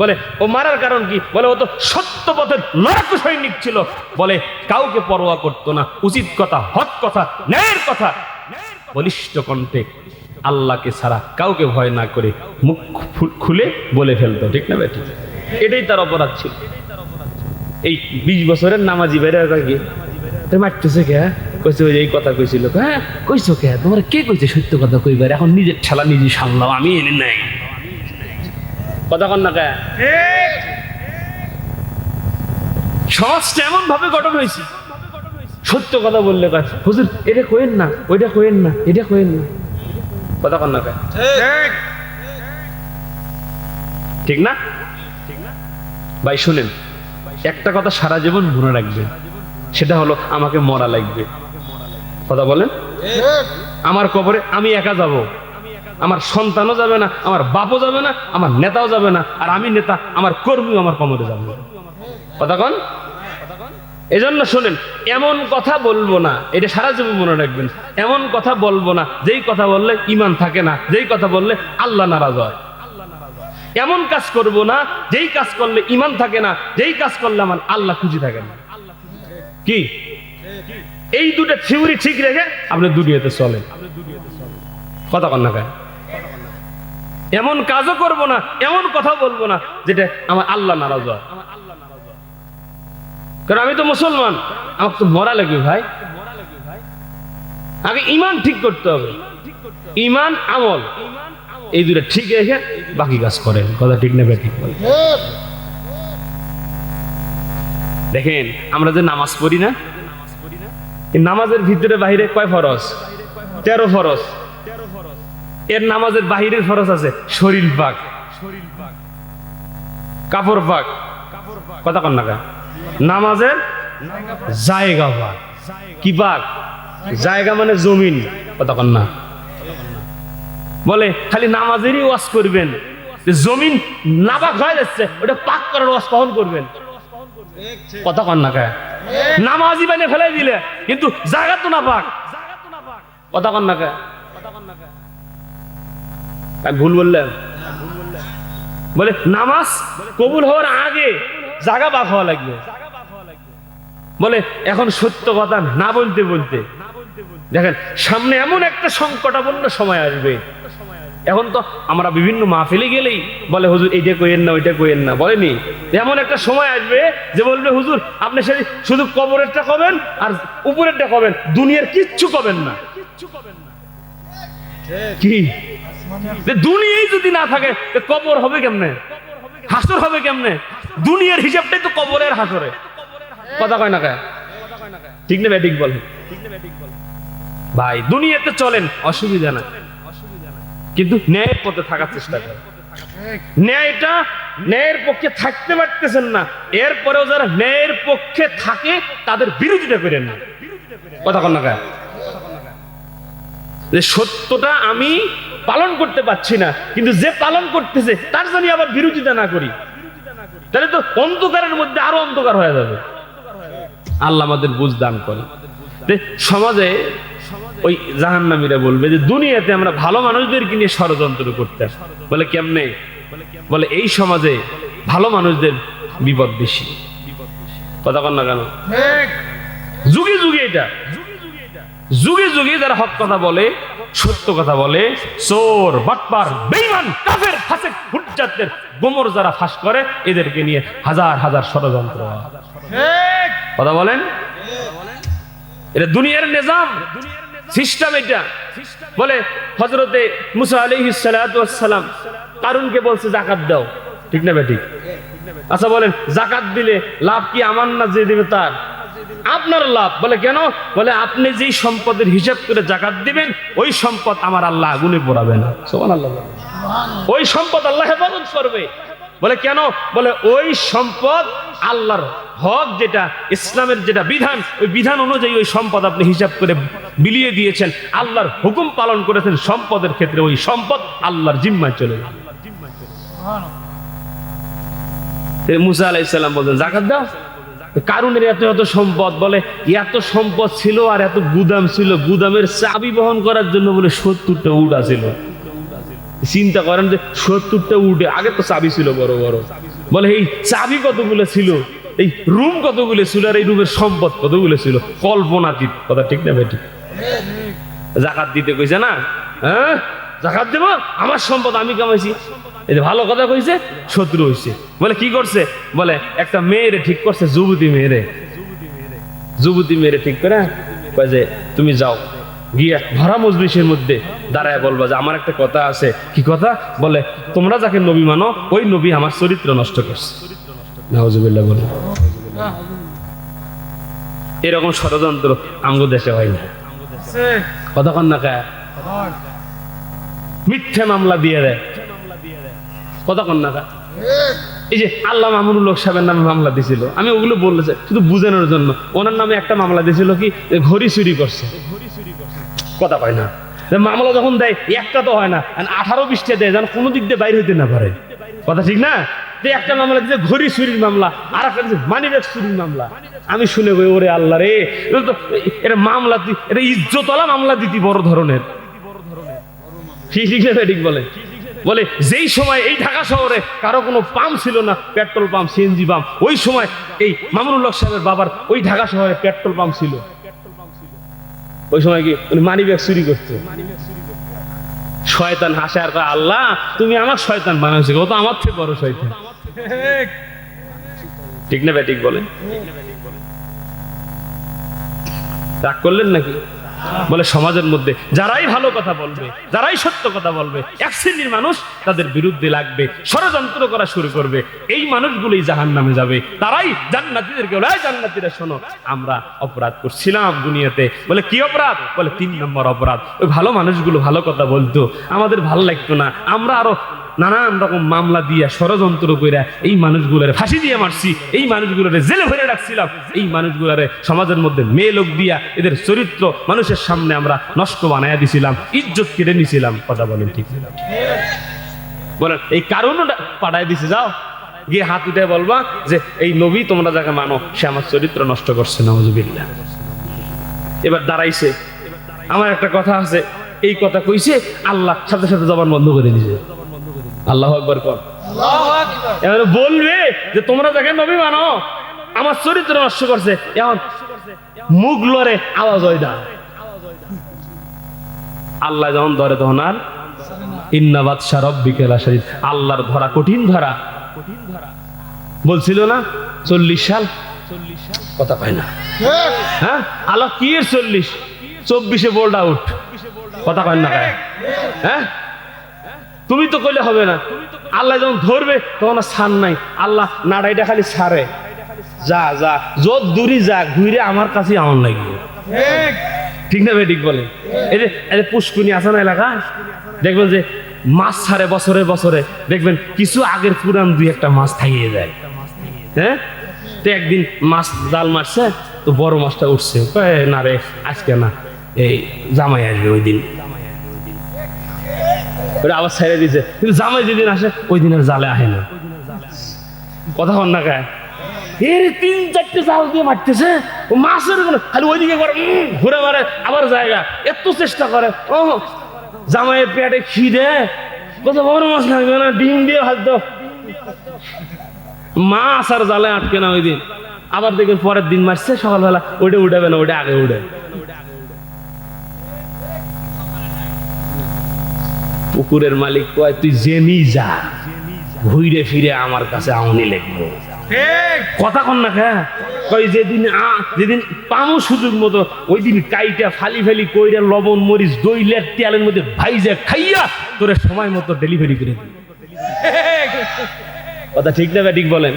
বলে ও মারার কারণ কি? বলে ও তো সত্য পথের লড়াকু সৈনিক ছিল, বলে কাউকে পরোয়া করতো না, উচিত কথা, হক কথা, ন্যায়ের কথা বলিষ্ঠ কণ্ঠে আল্লাহকে ছাড়া কাউকে ভয় না করে মুখ খুলে বলে ফেলতো, ঠিক না বেটি? এটাই তার অপরাধ ছিল। এই 20 বছরের নামাজি বেড়ে গিয়ে মারতেছে কে? কইছে ওই এই কথা কইছিল। হ্যাঁ কইছো কে? তোমার কে কইছে সত্য কথা কইবার? এখন নিজের ঠেলা নিজে সামলাও, আমি এনে নাই, কথা কন না কে? সমাজটা এমন ভাবে গঠন হয়েছে, সত্য কথা বললে হুজুর এটা কইেন না, ওইটা কইেন না, এটা কইেন না, কথা কন না কে? ঠিক না ভাই? শুনেন, একটা কথা সারা জীবন মনে রাখবেন, সেটা হলো আমাকে মরা লাগবে, কথা বলেন। আমার কবরে আমি একা যাব, আমার সন্তানও যাবে না, আমার বাপও যাবে না, আমার নেতাও যাবে না, আর আমি নেতা আমার কর্মীও আমার কবরে যাবে, কথা কন। এজন্য শোনেন, এমন কথা বলবো না, এটা সারা জীবন মনে রাখবেন, এমন কথা বলবো না যেই কথা বললে ঈমান থাকে না, যেই কথা বললে আল্লাহ নারাজ হয়। এমন কাজ করব না যেই কাজ করলে ঈমান থাকে না, যেই কাজ করলে আমার আল্লাহ খুশি থাকে না। কি এই দুটো থিওরি ঠিক রেখে আপনি দুনিয়াতে চলেন, কথা কন না গায়ে। এমন কাজও করব না, এমন কথা বলবো না যেটা আমার আল্লাহ নারাজ হয়। কারণ আমি তো মুসলমান, আমার তো মরা লাগবে ভাই। আগে ঈমান ঠিক করতে হবে, ঈমান আমল এই দুটো ঠিক রেখে বাকি কাজ করেন, কথা ঠিক না ঠিক? দেখেন আমরা যে নামাজ পড়ি না, এই নামাজের ভিতরে বাহিরে কয় ফরজ? 13 ফরজ। এর নামাজের বাহিরের ফরজ আছে শরীর পাক, কাপড় পাক, কথা কন না গায়ে। নামাজের জায়গা পাক, কি পাক? জায়গা মানে জমিন, কথা কন না। বলে খালি নামাজেরই ওয়াজ করবেন, জমিন নাপাক হয়ে যাচ্ছে, ওটা পাক করার ওয়াজ কখন করবেন? কথা কন না গায়ে। নামাজই বানিয়ে ফেলাই দিলে কিন্তু জায়গা তো না পাক, কথা কন না গায়ে। আমি ভুল বললাম? বলে নামাজ কবুল হওয়ার আগে জায়গা পাক হওয়া লাগবে। বলে এখন সত্য কথা না বলতে বলতে দেখেন সামনে এমন একটা সংকটাপন্ন সময় আসবে। এখন তো আমরা বিভিন্ন মাহফিলে গেলেই বলে হুজুর এইটা কইেন না, ওইটা কইেন না, বলেনি? এমন একটা সময় আসবে যে বলবে হুজুর আপনি শুধু কবরেরটা কবেন আর উপরেরটা কবেন, দুনিয়ার কিচ্ছু কবেন না। কি দুনিয়াই যদি না থাকে কবর হবে কেমনে, হাসর হবে কেমনে? দুনিয়ার হিসাবটাই তো কবরের হাসরে, কথা কয় না গায়ে, ঠিক না ঠিক বলে ভাই। দুনিয়াতে চলেন অসুবিধা না, কিন্তু ন্যায়ের পথে থাকার চেষ্টা করেন। ন্যায়টা ন্যায়ের পক্ষে থাকতে পারতেছেন না, এরপরেও যারা ন্যায়ের পক্ষে থাকে তাদের বিরোধিতা করেন না, কথা কন না গায়ে। যে সত্যটা আমি পালন করতে পারছি না, কিন্তু যে পালন করতেছে তার জন্য আবার বিরোধিতা না করি, তাহলে তো অন্ধকারের মধ্যে আরো অন্ধকার হয়ে যাবে। আল্লাহ আমাদের বুঝ দান করে। সমাজে ওই জাহান্নামীরা বলবে যে দুনিয়াতে আমরা ভালো মানুষদেরকে নিয়ে ষড়যন্ত্র করতাম। বলে কেমনে? বলে এই সমাজে ভালো মানুষদের বিপদ বেশি, কথা কন না কেন? যুগে যুগে এটা যুগে যুগে যারা হক কথা বলে, সত্য কথা বলে, চোর, বাটপার, বেঈমান, কাফের, ফাসিক, হুজ্জাতদের গোমর যারা ফাঁস করে, এদেরকে নিয়ে হাজার হাজার ষড়যন্ত্র। কথা বলেন, এটা দুনিয়ার নিজাম, সিস্টেম এটা। বলে হযরতে মুসা আলাইহিস সালাতু ওয়াস সালাম কারুনকে বলছে যাকাত দাও, ঠিক না বেঠিক? আচ্ছা বলেন যাকাত দিলে লাভ কি আমার না যে দিবে তার? আপনার লাভ। বলে কেন? বলে আপনি যেই সম্পদের হিসাব করে যাকাত দিবেন ওই সম্পদ আমার আল্লাহ আগুনে পোড়াবে না, সুবহানাল্লাহ। ওই সম্পদ আল্লাহ হেফাজত করবে। বলে কেন? বলে ওই সম্পদ আল্লাহর হক, যেটা ইসলামের যেটা বিধান, ওই বিধান অনুযায়ী ওই সম্পদ আপনি হিসাব করে বিলিয়ে দিয়েছেন, আল্লাহর হুকুম পালন করেছেন সম্পদের ক্ষেত্রে, ওই সম্পদ আল্লাহর জিম্মায় চলে গেল। মুসা আলাইহিস সালাম বলেন যাকাত দাও। কারুনের এত এত সম্পদ, বলে এত সম্পদ ছিল আর এত গুদাম ছিল, গুদামের চাবি বহন করার জন্য বলে 70টা উট ছিল। চিন্তা করেন যে 70টা উটে, আগে তো চাবি ছিল বড় বড়, বলে এই চাবি কতগুলো ছিল, এই রুম কতগুলো ছিল, আর এই রুমের সম্পদ কতগুলো ছিল, কল্পনাতীত, কথা ঠিক না বেঠিক? যাকাত দিতে কইছে না, হ্যাঁ যাকাত দেব, আমার সম্পদ আমি কামাইছি, এই যে ভালো কথা কইছে, শত্রু হইছে। বলে কি করছে? বলে একটা মেয়েরে ঠিক করছে, যুবতী মেয়েরে ঠিক করে কয় যে তুমি যাও গিয়া ভরা মজলিসের মধ্যে দাঁড়ায় বলবা যে আমার একটা কথা আছে। কি কথা? বলে তোমরা যাকে নবী মানো ওই নবী আমার চরিত্র নষ্ট করছে। নাউজুবিল্লাহ বলে। এরকম ষড়যন্ত্র আমগো দেশে হয় না, কথা কন না কায়। মিথ্যে মামলা দিয়ে দেয়, কথা কন না কায়। এই যে আল্লাহ মামুনুল হক সাহেবের নামে মামলা দিছিল, আমি ওগুলো বললেছে শুধু বুঝানোর জন্য। ওনার নামে একটা মামলা দিছিল কি, ঘড়ি চুরি করছে, কথা কয় না। মামলা যখন দেয় একটা তো হয় না, 18-20টা দেয়, যেন কোনো দিক দিয়ে বাইরে হইতে না পারে, কথা ঠিক না? যে একটা মামলা দিচ্ছে ঘড়ি চুরির মামলা, আর একটা দিচ্ছে মানিব্যাগ চুরির মামলা। আমি শুনে গই ওরে আল্লাহ রে, এটা মামলা, এটা ইজ্জতওয়ালা মামলা দিতি বড় ধরনের। ঠিক বলে বলে যেই সময় এই ঢাকা শহরে কারো কোনো পাম্প ছিল না, পেট্রোল পাম্প, সিএনজি পাম্প, ওই সময় এই মামুনুল হক সাহেবের বাবার ওই ঢাকা শহরে পেট্রোল পাম্প ছিল। ওই সময় কি উনি মানিব্যাগ চুরি করতো। শয়তান হাসে আর কয়, আল্লাহ তুমি আমার শয়তান বানাইছো, ও তো আমার থেকে বড় শয়তান। ঠিক না ঠিক বলেন? রাগ করলেন নাকি? বলে সমাজের মধ্যে যারাই ভালো কথা বলবে, যারাই সত্য কথা বলবে, এক শ্রেণীর মানুষ তাদের বিরুদ্ধে লাগবে, ষড়যন্ত্র করা শুরু করবে। এই মানুষগুলোই জাহান্নামে যাবে, তারাই জান্নাতীদেরকে বলে, জান্নাতীরা শোনো, আমরা অপরাধ করছিলাম দুনিয়াতে। বলে কি অপরাধ? বলে 3 নম্বর অপরাধ। ওই ভালো মানুষগুলো ভালো কথা বলতো, আমাদের ভালো লাগতো না, আমরা আরো নানান রকম মামলা দিয়া ষড়যন্ত্র কইরা এই মানুষগুলোরে ফাঁসি দিয়ে মারছি, এই মানুষগুলোরে জেলে ভরে রাখছিলাম, এই মানুষগুলোরে সমাজের মধ্যে মেয়ে লোক দিয়া এদের চরিত্র মানুষের সামনে আমরা নষ্ট বানাইয়া দিছিলাম, ইজ্জত কেড়ে নিছিলাম। কথা বলেন ঠিক না? বলেন এই কারণও পাঠাই দিছে, যাও গিয়ে হাত উঠে বলবা যে এই নবী তোমরা যাকে মানো সে আমার চরিত্র নষ্ট করছে, নাউজুবিল্লাহ। এবার দাঁড়াইছে, আমার একটা কথা আছে, এই কথা কইছে, আল্লাহ সাথে সাথে জবান বন্ধ করে দিয়েছে। আল্লাহু আকবার কর। এবার বলবে যে তোমরা যাকে নবী মানো আমার চরিত্র নষ্ট করছে, এখন মুখ লড়ে আওয়াজ হয় না। আল্লাহ যখন ধরে তখন আর ইন্না বাতশা রাব্বিকা লাশাদীদ, আল্লাহর ধরা কঠিন ধরা। বলছিল না 40 সাল, কথা পায় না। হ্যাঁ আল্লাহ কি এর 40, 24-এ বোল্ড আউট, কথা কয় না। হ্যাঁ তুমি তো কইলে হবে না, আল্লাহ যখন ধরবে তখন আর ছাড় নাই। আল্লাহ নাড়াইটা খালি ছাড়ে, যা যা যত দূরই যা ঘুরে আমার কাছে আমার লাগবে। ঠিক না ভাই? ঠিক বলে। এই যে পুষ্কুনি আছে না এলাকা, দেখবেন যে মাছ ছাড়ে বছরে বছরে, দেখবেন কিছু আগের পুরান 2-1টা মাছ থাকিয়ে যায়। হ্যাঁ তো একদিন মাছ জাল মারছে, তো বড় মাছটা উঠছে, না রে আজকে না, এই জামাই আসবে ওই দিন, আবার ছেড়ে দিছে। কিন্তু জামাই যেদিন আসে ওই দিন আর জালে আহে না। কথা কন না গায়ে, এর 3-4টে জাল দিয়ে মারতেছে, ও মাছের খালি ওইদিকে ঘুরে মারে, আবার জায়গা এত চেষ্টা করে। ও জামাইয়ের পেটে খিদে, কত বড় মাছ লাগবে না, ডিম দিয়ে ভাজতো, মাছ আর জালে আটকে না। ওই দিন আবার দেখবেন পরের দিন মারছে, সকালবেলা ওইটা উঠাবে না, ওইটা আগে উঠে। পুকুরের মালিক কয় তুই জেনি যা, ঘুরে ফিরে আমার কাছে আউনি লাগবো। কথা কন না খা, কই যেদিন পামু সুযোগ মতো ওই দিন কাইটা ফালি ফালি কইরা লবণ মরিচ দইলের তেলের মধ্যে ভাইজা খাইয়া তোরে সময় মতো ডেলিভারি করে দিই। কথা ঠিক না? ঠিক বলেন?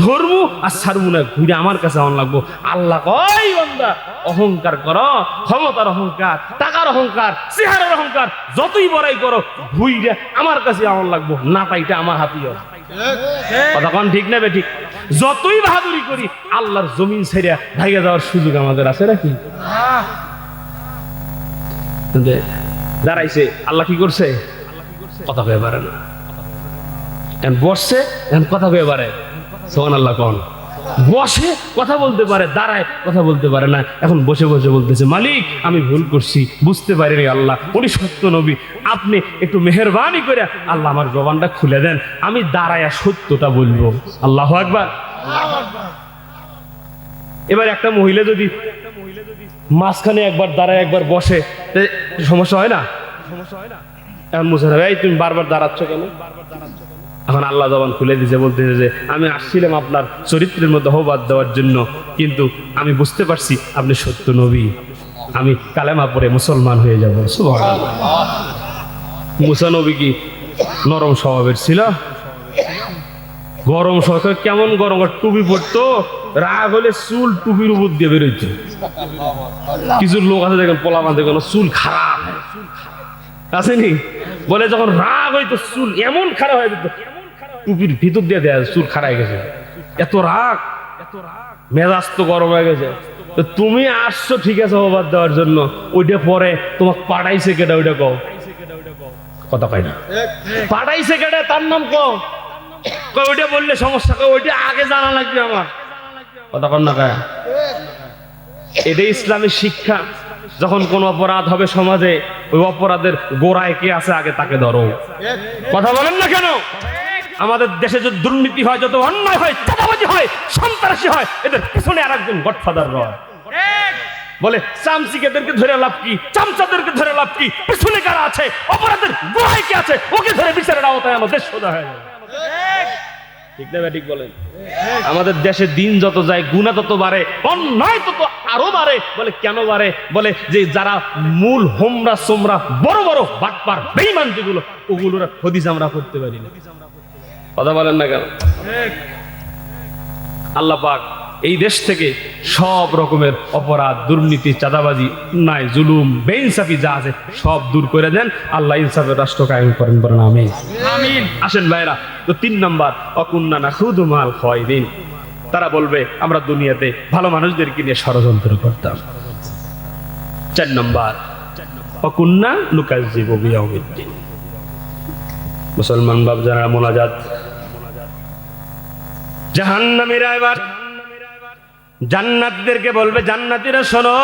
ধর্ম আর ছাড়বো না, ঘুরে আমার কাছে আউন লাগবো। আল্লাহ কয় বান্দা অহংকার করো, ক্ষমতার অহংকার, টাকার অহংকার, চেহারার অহংকার, যতই বড়াই করো ঘুরে আমার কাছে আউন লাগবো, নাটাইটা আমার হাতিও। কথা কন ঠিক না? ঠিক। যতই বাহাদুরি করি আল্লাহর জমিন ছেড়ে ভাইয়া যাওয়ার সুযোগ আমাদের আছে নাকি? দাঁড়াইছে, আল্লাহ কি করছে? কথা কয়ে পারে না, বসছে কথা কয়ে পারে। সুবহানাল্লাহ কোন বসে কথা বলতে পারে, দাঁড়ায় কথা বলতে পারে না। এখন বসে বসে বলতেছে, মালিক আমি ভুল করছি, বুঝতে পারিনি, আল্লাহ উনি সত্য নবী, আপনি একটু মেহেরবানি করে আল্লাহ আমার জবানটা খুলে দেন, আমি দাঁড়ায় সত্যটা বলবো। আল্লাহু আকবার। এবার একটা মহিলা যদি মাঝখানে একবার দাঁড়ায় একবার বসে, সমস্যা হয় না? এখন মুসাফির ভাই তুমি বারবার দাঁড়াচ্ছ কেন? এখন আল্লাহ জবান খুলে দিয়েছে, বলতেছে যে আমি আসছিলাম আপনার চরিত্রের মধ্যে হবাদ দেওয়ার জন্য, কিন্তু আমি বুঝতে পারছি আপনি সত্য নবী, আমি কালেমা পড়ে মুসলমান হয়ে যাব। সুবহানাল্লাহ। মুসা নবী কি নরম স্বভাবের ছিল? গরম স্বভাব। কেমন গরম? টুপি পরতো, রাগ হলে চুল টুপির উপর দিয়ে বেরোইতো। কিছু লোক আছে দেখেন পোলাপান দেখেন চুল খারাপ আসেনি, বলে যখন রাগ হইতো চুল এমন খারাপ হয়ে যেত, টুপির ভিতর দিয়ে দেয়া চুল খারাপ হয়ে গেছে, এত রাগ, মেজাজ তো গরম হয়ে গেছে। তো তুমি আসছো ঠিক আছে অবাদ দেওয়ার জন্য, ওইটা পরে তোমাকে পাঠাইছে কেটা ওইটা কও। কথা কয় না, পাঠাইছে কেটা তার নাম কও। ওইটা বললে সমস্যা, ওইটা আগে জানা লাগবে আমার। কথা কন না গায়ে, এটাই ইসলামের শিক্ষা। যখন কোন অপরাধ হবে সমাজে, ওই অপরাধের গোড়ায় কে আছে আগে তাকে ধরো। কথা বলেন না কেন? আমাদের দেশে যত দুর্নীতি হয়, যত অন্যায় হয়, চাঁদাবাজি হয়, সন্ত্রাসী হয়, এদের পিছনে আরেকজন গডফাদার রয়। বলে চামচিকেদেরকে ধরে লাভ কি, চামচাদেরকে ধরে লাভ কি, পিছনে কারা আছে, অপরাধের গোড়ায় কে আছে, ওকে ধরে বিচারের আওতায় আমাদের সোজা হয়ে যাবে। ঠিক না ঠিক বলেন? আমাদের দেশে দিন যত যায় গুনাহ তত বাড়ে, অন্যায় তত আরো বাড়ে। বলে কেন বাড়ে? বলে যে যারা মূল হোমরা সোমরা বড় বড় বাটপার বেঈমান যেগুলো, ওগুলোর হদিস আমরা করতে পারি না। কথা বলেন না কেন? আল্লাহ পাক এই দেশ থেকে সব রকমের অপরাধ, দুর্নীতি, চাঁদাবাজি, অন্যায়, জুলুম, বেইনসাফি যা আছে সব দূর করে দেন। আল্লাহ ইনসাফের রাষ্ট্র কায়েম করেন, বলেন আমিন। আসেন ভাইরা, তো 3 নাম্বার, অকুন্না নাখুদু মাল খায়রিন। তারা বলবে আমরা দুনিয়াতে ভালো মানুষদেরকে নিয়ে ষড়যন্ত্র করতাম। 4 নাম্বার, অকুন্না নুকাজ্জিবু বিয়াউমিদ্দিন। মুসলমান বাপ যারা মোনাজাত, জাহান্নামীরা এবার জান্নাতীদেরকে বলবে, জান্নাতীরা শোনো,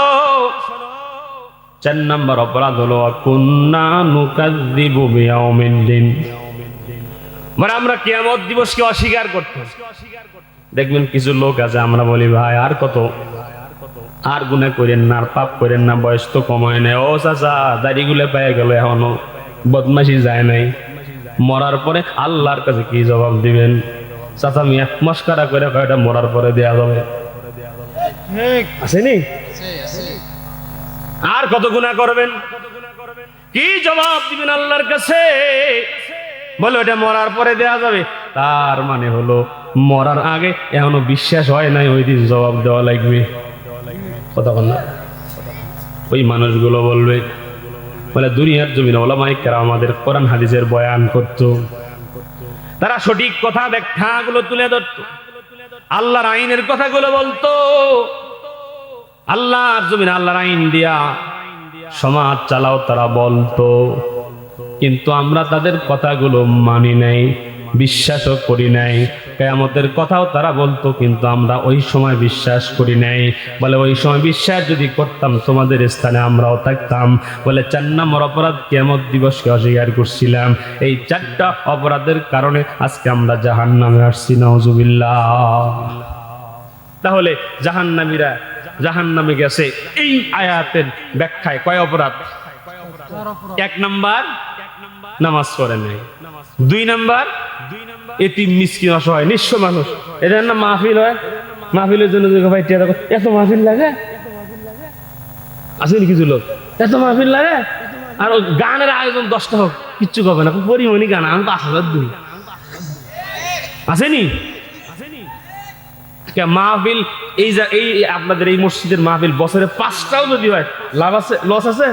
4 নাম্বার অপরাধ হলো কুন্না নুকাযযিবু বিয়াউমিদ্দিন। মানে আমরা কিয়ামত দিবসকে অস্বীকার করতাম। দেখবেন কিছু লোক আছে, আমরা বলি ভাই আর কত, আর গুনাহ করেন না, আর পাপ করেন না, বয়স তো কমায় নাই। ও চাচা দাড়িগুলো পেয়ে গেল, এখনো বদমাশি যায় নাই, মরার পরে আল্লাহর কাছে কি জবাব দিবেন? চাচা মিয়া মস্কারা করে কয়টা মরার পরে দেয়া যাবে, আসেনি? আর কত গুনাহ করবেন, কি জবাব দিবেন আল্লাহর কাছে? বলে ওটা মরার পরে দেয়া যাবে। তার মানে হলো মরার আগে এখনো বিশ্বাস হয় নাই, ওই দিন জবাব দেওয়া লাগবে। কথা বল না? ওই মানুষগুলো বলবে, বলে দুনিয়ার জমিনে ওলামায়ে কেরাম আমাদের কোরআন হাদিসের বয়ান করতো, তারা সঠিক কথা ব্যাখ্যাগুলো তুলে ধরতো, আল্লাহর আইনের কথাগুলো বলতো, আল্লাহর জমিনে আল্লাহর আইন দিয়া সমাজ চালাও তারা বলতো। কিন্তু আমরা তাদের কথাগুলো মানি নাই, বিশ্বাসও করি নাই। কিয়ামতের কথাও তারা বলতো, কিন্তু আমরা ওই সময় বিশ্বাস করি নাই। বলে ওই সময় বিশ্বাস যদি করতাম তোমাদের স্থানে আমরাও থাকতাম। বলে 4 নম্বর অপরাধ, কিয়ামত দিবসকে অস্বীকার করছিলাম। এই 4টা অপরাধের কারণে আজকে আমরা জাহান্নামে আসছি, নাউজুবিল্লাহ। তাহলে জাহান্নামীরা জাহান্নামে গেছে এই আয়াতের ব্যাখ্যায় কয় অপরাধ? 1 নাম্বার নামাজ পড়ে নাই, 2 নাম্বার এতিম মিসকিন অসহায় নিঃস্ব মানুষ, এদের না মাহফিল হয়, মাহফিলের জন্য ভাই এত মাহফিল লাগে, আসেনি কিছু লোক এত মাহফিল লাগে, আর গানের আয়োজন 10টা হোক কিচ্ছু হবে না, পরিমণি গান, আমি 5,000 দিই, আসেনি? মাহফিল এই এই আপনাদের এই মসজিদের মাহফিল বছরে 5টাও যদি হয়, লাভ আছে লস আছে?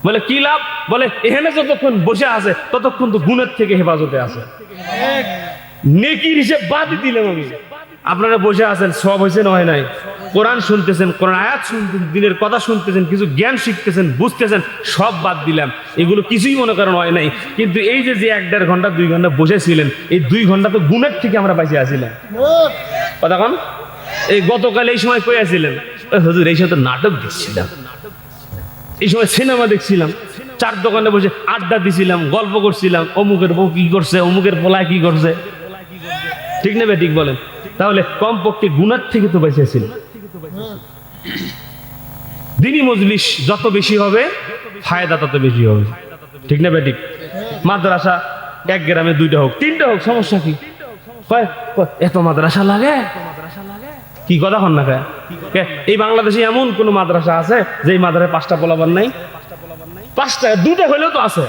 বলে কি লাভ? বলে এখানে যতক্ষণ বসে আছে ততক্ষণ তো গুণের থেকে হেফাজতে আছে, নেকির হিসেব বাদ দিলাম আমি। আপনারা বসে আছেন, সব হয়েছে না হয় নাই, কোরআন শুনতেছেন, কোরআন আয়াত শুনতেছেন, দিনের কথা শুনতেছেন, কিছু জ্ঞান শিখতেছেন, বুঝতেছেন, সব বাদ দিলাম, এগুলো কিছুই মনে করেন হয় নাই। কিন্তু এই যে 1-1.5 ঘন্টা 2 ঘন্টা বসেছিলেন, এই 2 ঘন্টা তো গুণের থেকে আমরা বাইচে আসছিলাম। কথা কন, এই গতকাল এই সময় কই আছিলেন? হুজুর এই সময় তো নাটক দেখছিলাম, এই সময় সিনেমা দেখছিলাম, 4 দোকানে বসে আড্ডা দিছিলাম, গল্প করছিলাম, অমুকের বউ কি করছে, অমুকের পোলায় কি করছে, ঠিক না ঠিক বলেন? তাহলে কমপক্ষে গুনার থেকে তো বেঁচেছিল। দিনী মজলিস যত বেশি হবে ফায়দা তত বেশি হবে, ঠিক না ঠিক? মাদ্রাসা 1 গ্রামে 2টা হোক 3টা হোক, সমস্যা কি? এত মাদ্রাসা লাগে কি কথা হন না? এই বাংলাদেশে এমন কোন মাদ্রাসা আছে যে মাদ্রাসায় 5টা পোলাপান নাই? 5টা 2টা হলেও তো আছে,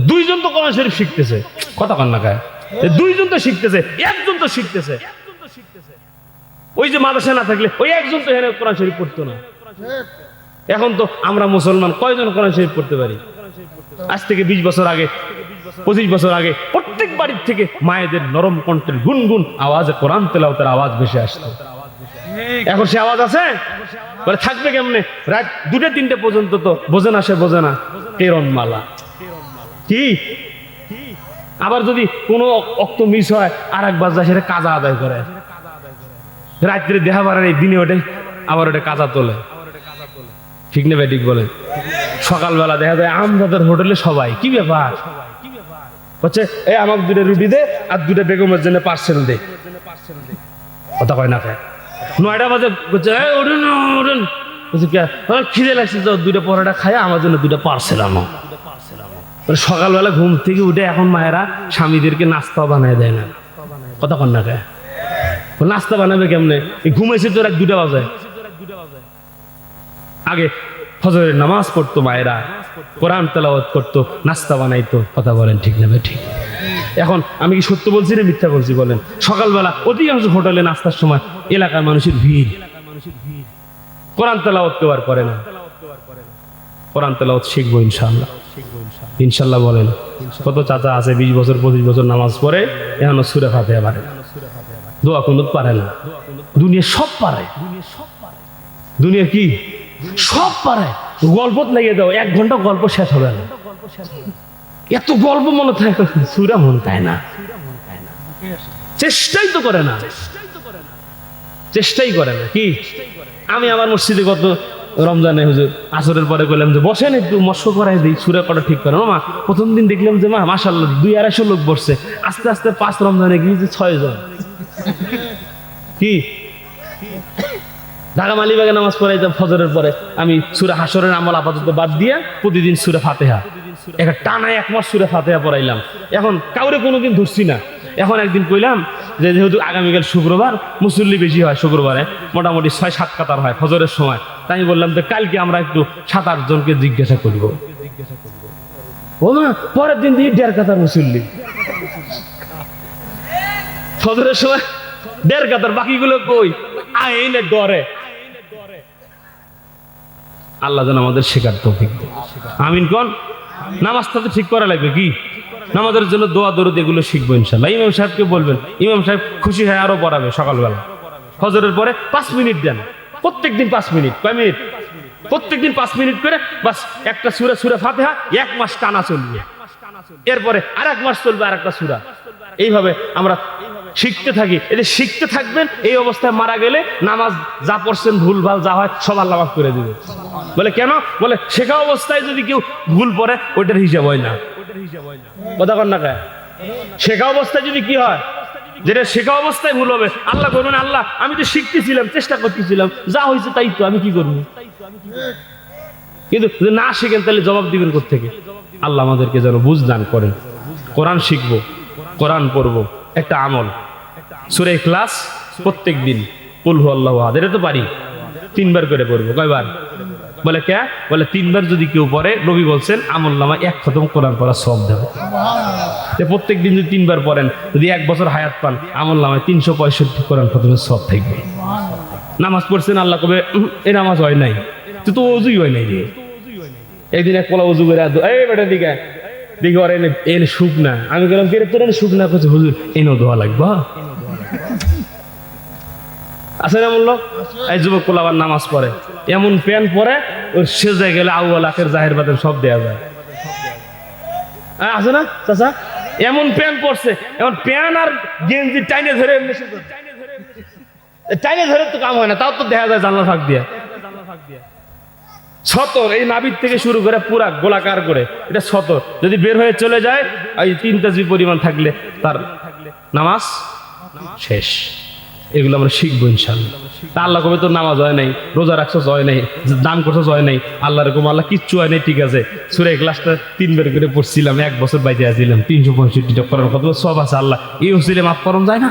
2 জন তো কোরআন শরীফ শিখতেছে, কথা কন না? 2 জন তো শিখতেছে, 1 জন তো শিখতেছে। ওই যে মাদ্রাসা না থাকলে ওই 1 জন তো এখানে কোরআন শরীফ পড়তো না। এখন তো আমরা মুসলমান কয়জন কোরআন শরীফ পড়তে পারি? আজ থেকে 20 বছর আগে, 25 বছর আগে প্রত্যেক বাড়ির থেকে মায়েদের নরম কণ্ঠের গুনগুন আওয়াজে কোরআন তেলাওয়াতের আওয়াজ ভেসে আসতো। এখন সে আওয়াজ আছে? বলে থাকবে কেমনে? রাত 2-3টে পর্যন্ত তো বোঝে না, সে বোঝে না, কেরণ মালা কি আবার যদি কোনো অক্ত মিস হয় আর একবার যায় সেটা কাজা আদায় করে, রাত্রে দেখা পারে এই দিনে ওঠে আবার ওটা কাজা তোলে, ঠিক না ভাই? ঠিক বলে। সকালবেলা দেখা যায় আমদাদের হোটেলে সবাই কি ব্যাপার হচ্ছে, এই আমাকে 2টা রুটি দে আর 2টা বেগমের জন্য পার্সেল দে, কথা কয় না। 9টা বাজে বলছে ওঠেন ওঠেন, খিদে লাগছে, 2টা পরোটা খায় আমার জন্য 2টা পার্সেল আনো। সকালবেলা ঘুম থেকে উঠে এখন মায়েরা স্বামীদেরকে নাস্তা বানায় দেয় না, কথা কন না খায়, নাস্তা বানাবে কেমনে? ঘুমাইছে তো 2টা বাজে। আগে ফজরের নামাজ পড়তো মায়েরা, কোরআন তেলাওয়াত করতো, নাস্তা বানাইতো, কথা বলেন ঠিক না ভাই? ঠিক। এখন আমি কি সত্য বলছি না মিথ্যা বলছি বলেন? সকালবেলা অধিকাংশ হোটেলে নাস্তার সময় এলাকার মানুষের ভিড়, কোরআন তেলাওয়াত কেউ আর করে না। কোরআন তেলাওয়াত শিখবো ইনশাআল্লাহ, ইনশাআল্লাহ বলেন। কত চাচা আছে 20 বছর 25 বছর নামাজ পড়ে এখনো সূরা ফাতিহা পারে না, দোয়া কুনুত পারে না। দুনিয়া সব পারে, দুনিয়া কি সব পারে। গল্পত লেগে দাও, 1 ঘন্টা গল্প শেষ হবে না, এত গল্প মনে থাকে, সূরা মনে থাকে না, চেষ্টাই তো করে না, চেষ্টাই করে না। কি আমি আমার মসজিদে গত রমজানে হুজুর আসরের পরে কইলাম যে বসেন একটু মস্ক করাই দিই, সূরা করা ঠিক করে। মা প্রথম দিন দেখলাম যে মা মাশাআল্লাহ 200-250 লোক বসছে, আস্তে আস্তে 5 রমজানে গিয়ে 6 জন। কি ঢাকা মালিবাগে নামাজ পড়াইতাম ফজরের পরে, আমি সূরা হাসরের আমল আপাতত বাদ দিয়ে প্রতিদিন সূরা ফাতিহা, একটা টানা 1 মাস সূরা ফাতিহা পড়াইলাম। এখন কাউরে কোনোদিন ধরছি না। এখন একদিন কইলাম যে যেহেতু আগামীকাল শুক্রবার মুসল্লি বেশি হয়, শুক্রবারে মোটামুটি 6-7 কাতার হয় ফজরের সময়, তাই আমি বললাম যে কালকে আমরা একটু 7-8 জনকে জিজ্ঞাসা করব। ও মা পরের দিন দিয়ে 1.5 কাতার মুসল্লি ফজরের সময়, 1.5 কাতার, বাকিগুলো কই আইনে ডরে। আল্লাহ যেন আমাদের শেখার তৌফিক দেয়, আমিন কোন। নামাজটা তো ঠিক করা লাগবে, কি নামাজের জন্য দোয়া দরুদ এগুলো শিখবো ইনশাআল্লাহ। ইমাম সাহেবকে বলবেন, ইমাম সাহেব খুশি হয়ে আরো পড়াবে সকালবেলা ফজরের পরে 5 মিনিট দেন, প্রত্যেকদিন 5 মিনিট। কয় মিনিট? প্রত্যেকদিন 5 মিনিট করে, বাস একটা সূরা ফাতিহা 1 মাস টানা চলবে, এরপরে আর1 মাস চলবে আরেকটা সূরা। এইভাবে আমরা শিখতে থাকি। এই যে শিখতে থাকবেন, এই অবস্থায় মারা গেলে নামাজ যা পড়ছেন ভুলভাল যা হয় সব আল্লাহ মাফ করে দিবে। বলে কেন? বলে শেখা অবস্থায় যদি কেউ ভুল পড়ে ওইটার হিসাব হয় না, কথা কন না গায়ে। শেখা অবস্থায় যদি কি হয়, যেটা শেখা অবস্থায় ভুল হবে, আল্লাহ করবেন আল্লাহ আমি তো শিখতেছিলাম, চেষ্টা করতেছিলাম, যা হয়েছে তাই তো, আমি কি করবো? কিন্তু যদি না শিখেন তাহলে জবাব দিবেন কোত্থেকে? আল্লাহ আমাদেরকে যেন বুঝ দান করেন। কোরআন শিখবো, কোরআন পড়বো, একটা আমল সূরা ইখলাস প্রত্যেক দিন, কুল হুয়াল্লাহু আহাদ, এটা তো পারি 3 বার করে পড়বো। কয়বার? বলে কে? বলে 3 বার যদি কেউ পড়ে নবী বলছেন আমলনামায় 1 খতম কোরআন পড়ার সওয়াব দেবে। প্রত্যেক দিন যদি 3 বার পড়েন, যদি 1 বছর হায়াত পান, আমলনামায় 365 কোরআন খতমের সওয়াব থাকবে। নামাজ পড়ছেন, আল্লাহ কবে এই নামাজ হয় নাই, তুই তো ওযুই হয় নাই রে। একদিন এক পোলা ওযু করে এই বেটা দিকে দেখি ওর এনে সুখ না, আমি গেলাম কে তোর এনে সুখ না, করছে হুজুর এনেও দোয়া লাগবা। আছে না বললো? এই যুবক পোলা আবার নামাজ পড়ে, এমন প্যান পরে ওর সেজায় গেলে আউয়াল আখের জাহের বাতের সব দেয়া যায়। আছে না চাচা? এমন প্যান পড়ছে, এমন প্যান আর গেঞ্জি টাইনে ধরে টাইনে ধরে তো কাম হয় না, তাও তো দেখা যায় জানলা ফাঁক দিয়ে। সতর এই নাভির থেকে শুরু করে পুরা গোলাকার করে, এটা সতর যদি বের হয়ে চলে যায়, এই 3 তাসবিহ পরিমাণ থাকলে তার নামাজ শেষ। এগুলো আমরা শিখবো ইনশাআল্লাহ। তা আল্লাহ কবে তোর নামাজ হয় নাই, রোজা রাখছো হয় নাই, দান করছো হয় নাই, আল্লাহ রকম আল্লাহ কিচ্ছু হয় নাই, ঠিক আছে সূরা ইখলাসটা 3 বার করে পড়ছিলাম, 1 বছর বাইতে আসছিলাম, 365টা করার কত সব আছে, আল্লাহ এই ওসিলে মাফ করুন যায় না?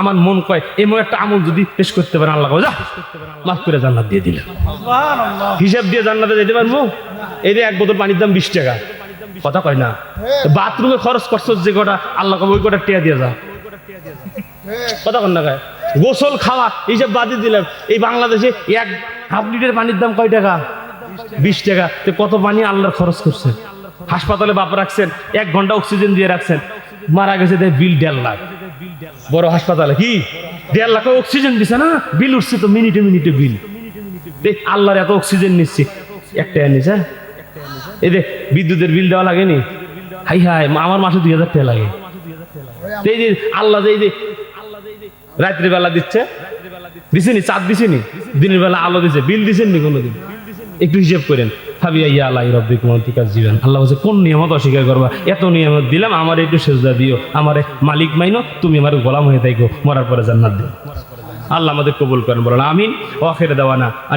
আমার মন কয় এমন একটা আমল যদি পেশ করতে পারেন, আল্লাহ যা মাফ করে জান্নাত দিয়ে দিলেন। হিসাব দিয়ে জান্নাতে যেতে পারবো? এই যে 1 বোতল পানির দাম 20 টাকা, কথা কয় না? বাথরুমে খরচ করছো যে কটা, আল্লাহ কবে ওই কটা টিয়া দিয়ে যা, কথা কন না গায়ে। গোসল খাওয়া এইসব বাদই দিলাম। এই বাংলাদেশে 1/2 লিটার পানির দাম কয় টাকা? 20 টাকা। তো কত পানি আল্লাহর খরচ করছেন। হাসপাতালে বাপ রাখছেন, 1 ঘন্টা অক্সিজেন দিয়ে রাখছেন, মারা গেছে বিল 1.5 লাখ। বড় হাসপাতালে কি 1.5 লাখ অক্সিজেন দিছে না, বিল উঠছে তো মিনিটে মিনিটে বিল। আল্লাহর এত অক্সিজেন নিচ্ছি, একটা নিছে। এই যে বিদ্যুতের বিল দেওয়া লাগেনি, হাই হাই আমার মাসে 2000 টাকা লাগে। এই যে আল্লাহ যে রাত্রি বেলা দিচ্ছে, দিছেনি চাঁদ দিছেনি, দিনের বেলা আলো দিছে, বিল দিছেন নি কোনোদিন? একটু হিসেব করেন। আল্লাহ বলছে কোন নিয়ামত অস্বীকার করবা? এত নিয়ামত দিলাম, আমার একটু সেজদা দিও, আমার মালিক মাইনো, তুমি আমার গোলাম হয়ে থাকো, মরার পরে জান্নাত দিও। আল্লাহ আমাদের কবুল করেন, বলেন আমিন। ওয়া আখির দাওয়ানা।